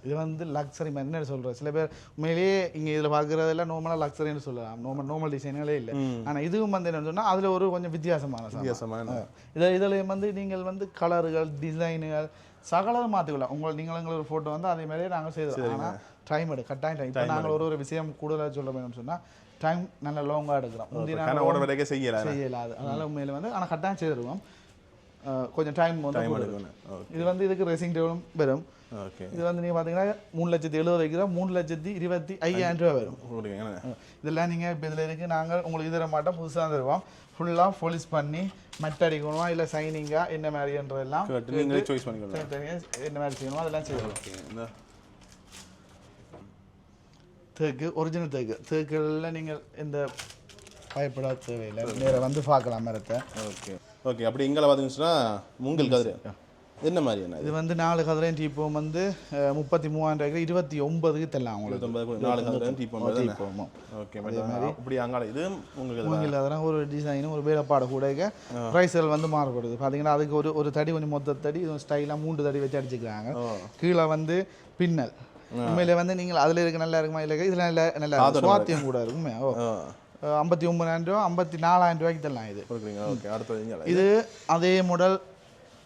இது வந்து லக்ஸரி மாதிரி என்ன சொல்கிறேன். சில பேர் உண்மையிலேயே இங்கே இதில் பார்க்குறதெல்லாம் நார்மலாக லக்ஸரின்னு சொல்லலாம். நார்மல் டிசைனே இல்லை. ஆனால் இதுவும் வந்து என்னன்னு சொன்னால் அதில் ஒரு கொஞ்சம் வித்தியாசமான இதில் வந்து நீங்கள் வந்து கலர்கள் டிசைனுகள் சகலம் மாற்றிக்கலாம். நீங்கள் ஒரு ஃபோட்டோ வந்து அதே மாதிரியே நாங்கள் செய்தோம். ஆனால் டைம் கட்டாயம் டைம். இப்போ நாங்கள் ஒரு விஷயம் கூடுதலாக சொல்ல வேணும்னு சொன்னால் டைம் நல்ல லாங்காக எடுக்கிறோம். செய்யலாது. அதனால் உண்மையில் வந்து ஆனால் கட்டாயம் செய்திருவோம். கொஞ்சம் டைம் வந்து எடுக்கணும். ஓகே இது வந்து இதுக்கு ரேசிங் டேபிளும் வரும். ஓகே இது வந்து நீங்கள் பார்த்தீங்கன்னா 3,70,000 வைக்கிறோம், 3,25,000 வரும். இதெல்லாம் நீங்கள் இப்போ இதில் இருக்குது. நாங்கள் உங்களுக்கு இது தர மாட்டோம், புதுசாக தருவோம். ஃபுல்லாக போலீஸ் பண்ணி மட் அடிக்கணுமா இல்லை சைனிங்காக என்ன மாதிரின்றதெல்லாம் நீங்களே சாய்ஸ் பண்ணிக்கலாம். தனித்தனியாக என்ன மாதிரி செய்யணுமோ அதெல்லாம் செய்யணும். ஓகே இந்த தேக்கு ஒரிஜினல் தேக்குகளில் நீங்கள் இந்த பயப்படாத தேவையில்லை, நேராக வந்து பார்க்கலாம் மரத்தை. ஓகே ஓகே அப்படி இங்கே பார்த்தீங்கன்னா மூங்கில் கதிரை என்ன மாதிரி என்ன இது வந்து 4 கதிரையும் டீப்போம் வந்து 33,000 29க்கு தரலாம் உங்களுக்கு. 4 கதிரை டீப்போம். ஓகே அப்படி அங்கால இது மூங்கில் அதெல்லாம் ஒரு டிசைனும் ஒரு வேலைப்பாடு கூட ப்ரைஸ்கள் வந்து மாறுபடுது. பார்த்தீங்கன்னா அதுக்கு ஒரு தடி கொஞ்சம் மொத்த தடி இது ஸ்டைலாக 3 தடி வச்சு அடிச்சுக்கிறாங்க. கீழே வந்து பின்னல் உண்மையிலே வந்து நீங்கள் அதில் இருக்க நல்லா இருக்குமா இல்லை இதில் நல்லா சுவாத்தியம் கூட இருக்குமே. 59,000 ரூபா 54,000 ரூபாய்க்கு தரலாம் இது. ஓகே அடுத்தது இது அதே மாடல்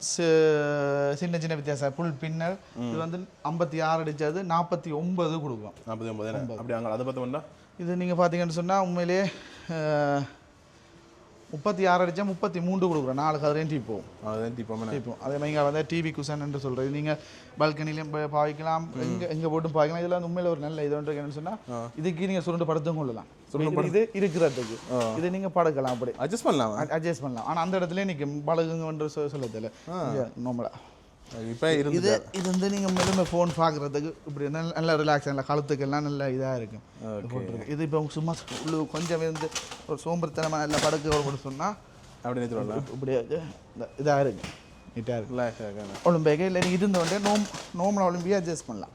சின்ன சின்ன வித்தியாசம் புல் பின்னல். இது வந்து 56 அடிச்சது 49 கொடுக்கும். 49 அப்படி அங்கே அதை பார்த்தோம்னா இது நீங்கள் பார்த்தீங்கன்னு சொன்னால் உண்மையிலே 36 அடித்தா 33 கொடுக்குறோம். 4 கதிரையும் டீப்போம். அதே மாதிரி இங்கே வந்து டிவி குஷன் என்று சொல்கிறது. நீங்கள் பால்கனிலையும் பாவிக்கலாம், எங்கே போட்டும் பாவிக்கலாம். இதில் வந்து உண்மையில் ஒரு நல்ல இது ஒன்று என்னன்னு சொன்னால் இதுக்கு நீங்கள் சுருண்டு படுத்தும் கொள்ளலாம். இது இருக்கிறதுக்கு இது நீங்கள் படுக்கலாம், அப்படி அட்ஜஸ்ட் பண்ணலாம். ஆனால் அந்த இடத்துல நிற்கும் பழகுங்கன்ற சொல்லதில்லை நார்மலாக. இப்போ இது வந்து நீங்கள் மேலுமே ஃபோன் பார்க்குறதுக்கு இப்படி நல்லா ரிலாக்ஸ் நல்லா கழுத்துக்கெல்லாம் நல்லா இதாக இருக்கும். இது இப்போ சும்மா கொஞ்சம் இருந்து ஒரு சோம்பேறித்தனமாக நல்லா படுக்க கூட சொன்னால் அப்படி இப்படி இதாக இருக்கும், நீட்டாக இருக்கும். ஒலிம்பியா இல்லை நீங்கள் இருந்தோடனே நோமலாக ஒலிம்பியா அட்ஜஸ்ட் பண்ணலாம்.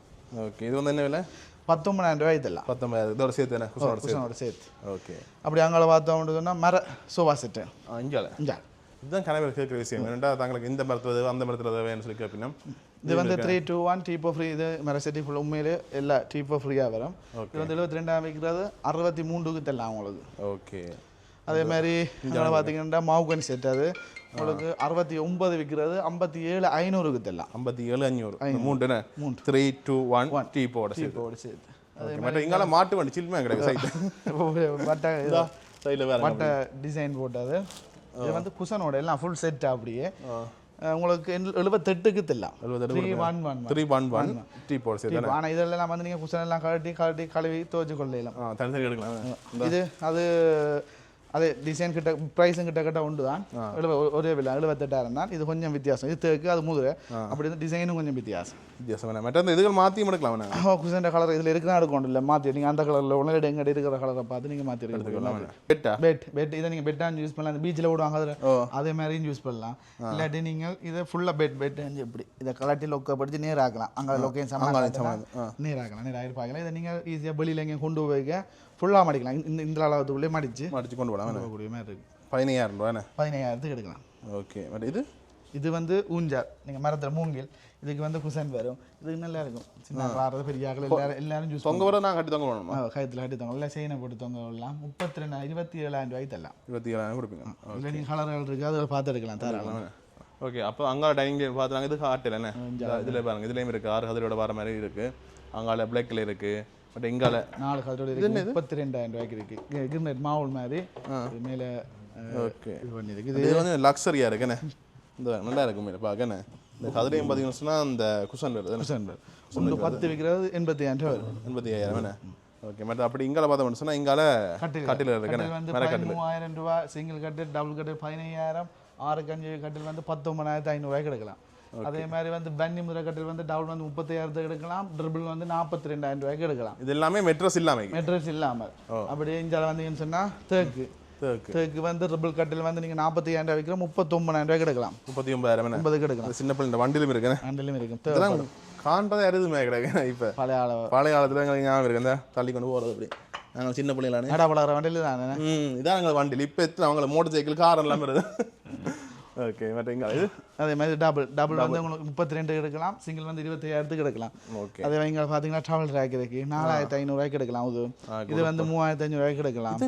ஓகே இது வந்து என்ன விலை? 19,000 ரூபாய் இதெல்லாம். 19,000 இதோட சேர்த்து என்ன குஷனோட சேர்த்து. ஓகே அப்படி அங்கே பார்த்தோம்னு சொன்னால் மர சோஃபா செட்டு இங்கே இதுதான் கனவு கேட்குற விஷயம். ஏன்னா தங்களுக்கு இந்த மரத்தில் அந்த மரத்தில் வேணும்னு சொல்லி கேட்பினா இது வந்து 3-2-1 டீப்போ ஃப்ரீ. இது மர செட்டி ஃபுல் உண்மையிலே எல்லா டீப்போ ஃப்ரீயாக வரும். இது வந்து 72,000 விற்கிறது 63க்கு தரலாம் உங்களுக்கு. ஓகே அதே மாதிரி பார்த்தீங்கன்னா மாவுகனி செட் அது உங்களுக்கு 69 விற்கிறது 57,500க்கு தரலாம். 57,500 3 2 1 டீப்போட சேர்த்து. அதே மாதிரி இங்கால மாட்டு வண்டி சில்மே கிடையாது சைடில் மட்டை டிசைன் போட்டது. இது வந்து குஷனோட எல்லாம் ஃபுல் செட். அப்படியே உங்களுக்கு 78க்கு தரலாம். 311 டீப்போட சேர்த்து. ஆனால் இதெல்லாம் வந்து நீங்கள் குஷன் எல்லாம் கழட்டி கழுவி துவச்சு கொள்ளலாம், தனித்தனி எடுக்கலாம். இது அதே டிசைன் கிட்ட ப்ரைஸும் கிட்ட உண்டு தான். ஒரே விலை 78,000 தான். இது கொஞ்சம் வித்தியாசம். இது தேக்கு அது முதுரை அப்படி வந்து டிசைனும் கொஞ்சம் வித்தியாசம். மற்ற இதுகள் மாற்றியும் எடுக்கலாம். குஷன் கலர் இதில் இருக்கிற எடுக்கணும் இல்லை மாற்றி நீங்கள் அந்த கலரில் உடனே எங்கே இருக்கிற கலரை பார்த்து நீங்கள் மாற்றி எடுக்கலாம். பெட் இதை நீங்கள் பெட்டாக யூஸ் பண்ணலாம். அந்த பீச்சில் விடுவாங்க அதில் அதே மாதிரியும் யூஸ் பண்ணலாம். இல்லாட்டி நீங்கள் இதை ஃபுல்லாக பெட் இப்படி இதை கலட்டி லொக்கப்படுத்தி நேராக்கலாம். அங்கே லொக்கேஷன் நேராக்கலாம், நேராக இதை நீங்கள் ஈஸியாக வெளியில் எங்கேயும் கொண்டு போய்க்க ஃபுல்லாக மடிக்கலாம். இந்த அளவுக்குள்ளே மடித்து கொண்டு போகலாம். கூடிய மாதிரி இருக்குது. 15,000 ரூபா 15,000க்கு எடுக்கலாம். ஓகே இது வந்து ஊஞ்சால் நீங்கள் மரத்தில் மூங்கில். இதுக்கு வந்து குஷன் வரும். இது நல்லா இருக்கும். சின்ன ஆடுறது பெரிய ஆகல எல்லாரும் ஜூஸ் தொங்க வர நான் கட்டி தொங்க வேணுமா? கயத்தில் கட்டி தொங்க இல்லை செயினை போட்டு தொங்க விடலாம். 27,000 ரூபாய்க்கு தரலாம். 27,000 கொடுப்பீங்க. இல்லை நீங்கள் கலர்கள் இருக்குது அதில் பார்த்து எடுக்கலாம் தாராளம். ஓகே அப்போ அங்கே டைனிங் பார்த்துறாங்க. இது ஹாட்டில் என்ன இதில் பாருங்கள், இதுலேயும் இருக்குது 6 கதிரோட வர மாதிரி இருக்குது. அங்கால பிளாக்ல இருக்குது. பட் இங்கால 4 கதிரோட இருக்குது. 32,000 ரூபாய்க்கு இருக்குது. கிர்னெட் மாவுல் மாதிரி மேலே. ஓகே இது பண்ணியிருக்கு. இது வந்து லக்ஸரியாக இருக்குண்ணே. இந்த நல்லா இருக்கும் மேலே பார்க்கண்ணே. இந்த கதிரையும் பார்த்தீங்கன்னு சொன்னால் அந்த குஷன் வருது. ஒன்று 10 விற்கிறது 85,000 வரும். 85,000 ஓகே மற்ற அப்படி இங்கால பார்த்தோம்னு சொன்னால் இங்கால கட்டில் இருக்குண்ணே. வந்து 13,000 ரூபா சிங்கிள் கட்டில், டபுள் கட்டில் 15,000, 6 கட்டில் வந்து 19,500 ரூபாய்க்கு எடுக்கலாம். அதே மாதிரி வந்து பன்னி முறை கட்டில் வந்து டபுள் வந்து 35,000 எடுக்கலாம், ட்ரிபிள் வந்து 42,000 ரூபாய்க்கு எடுக்கலாம். இது எல்லாமே மெட்ரஸ் இல்லாமல் அப்படியே இங்கே வந்தீங்கன்னு சொன்னால் தேக்கு வந்து ட்ரிபிள் கட்டில் வந்து நீங்கள் 45,000 ரூபாய் விற்கிற 39,000 ரூபாய்க்கு எடுக்கலாம். 39,000 எடுக்கலாம். சின்ன பிள்ளை வண்டியிலும் இருக்கும். காண்றதே அறுதுமே கிடையாது. இப்போ பழைய காலத்தில் எங்களுக்கு ஞாபகம் இருக்கு அந்த தள்ளி கொண்டு போகிறது. அப்படி நாங்கள் சின்ன பிள்ளைங்களானே நடா பழகிற வண்டியில் தானே. இதான் எங்கள் வண்டியில். இப்போ எத்தனை அவங்கள மோட்டர் சைக்கிள் கார் எல்லாம் வருது. ஓகே மற்ற இங்கே இது அதே மாதிரி டபுள் வந்து உங்களுக்கு 32 எடுக்கலாம், சிங்கிள் வந்து 25,000க்கு எடுக்கலாம். ஓகே அதே இங்கே பார்த்தீங்கன்னா ட்ராவல் ட்ராக் இருக்கு 4,500 ரூபாய்க்கு எடுக்கலாம். இது வந்து 3,500 ரூபாய்க்கு எடுக்கலாம்.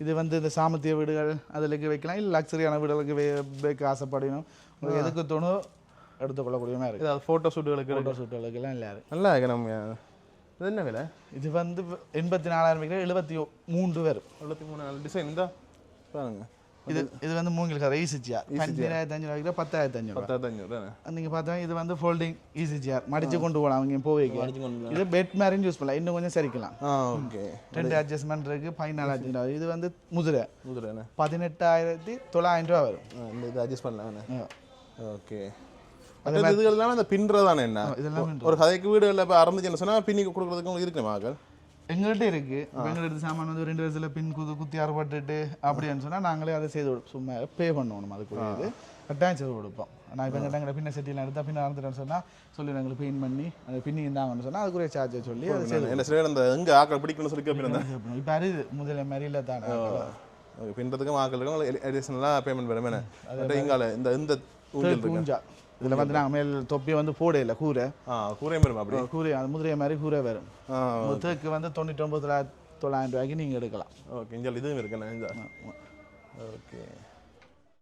இது வந்து இந்த சாமத்திய வீடுகள் அதுக்கு வைக்கலாம். இல்லை லக்ஸரியான வீடுகளுக்கு வைக்க ஆசைப்படணும். உங்களுக்கு எதுக்கு தோணும் எடுத்துக்கொள்ளக்கூடிய மாதிரி இருக்குது. ஃபோட்டோ ஷூட்டுகளுக்கெல்லாம் இல்லை நல்லா இருக்கு. நம்ம இது என்ன விலை? இது வந்து 84,000 73 வரும். 73 டிசைன் தான் பாருங்க. இது வந்து மூங்கில் ஈஸி சேர் 2500 ரூபாய்க்கு 10,500 10,500 நீங்கள் பார்த்தா இது வந்து ஃபோல்டிங் ஈஸி சேர் மடிச்சு கொண்டு போகலாம் அவங்க போய்க்கு இது பெட் மாதிரியும் யூஸ் பண்ணலாம் இன்னும் கொஞ்சம் சரிக்கலாம் ஓகே 2 அட்ஜஸ்ட்மெண்ட் இருக்கு 14,000 இது வந்து முதிரை 18,900 ரூபா வரும் இந்த இது அட்ஜஸ்ட் பண்ணலாம் ஓகே இதுகள்லாம் அந்த பின்றதானே என்ன ஒரு கதைக்கு வீடுகளில் இப்போ ஆரம்பிச்சுன்னு சொன்னால் பின்னி கொடுக்குறதுக்கு உங்களுக்கு இருக்கு மகள் எங்கள்கிட்ட இருக்கு எங்கள்கிட்ட சாமான் வந்து 2 வருஷத்தில் பின் குத்தி அறுபட்டுட்டு அப்படின்னு சொன்னால் நாங்களே அதை செய்து சும்மா பே பண்ணணும் அதுக்குரிய இது கட்டாயம் செய்து கொடுப்போம் நான் இப்போ எங்கிட்ட பின்ன செட்டிலாம் எடுத்தால் பின்ன அறுந்துட்டேன்னு சொன்னால் சொல்லி எங்களுக்கு பெயின் பண்ணி அது பின்னி இருந்தாங்கன்னு சொன்னால் அதுக்குரிய சார்ஜை சொல்லி அதை செய்து என்ன சரி அந்த எங்கே ஆக்கள் பிடிக்கணும்னு சொல்லி கேட்பேன் இப்போ அறிது முதல்ல மாதிரி இல்லை தானே பின்றதுக்கும் ஆக்களுக்கும் அடிஷனலாக பேமெண்ட் வரும் என்ன இங்கால இந்த ஊஞ்சா இதில் வந்து நாங்கள் மேல் தொப்பியை வந்து போட இல்லை கூரை கூரையும் வரும் அப்படி கூரை அது முதிரைய மாதிரி கூரை வரும் தேக்கு வந்து 99,900 ரூபாய்க்கு நீங்கள் எடுக்கலாம் ஓகே இங்கே இதுவும் இருக்குண்ணே ஓகே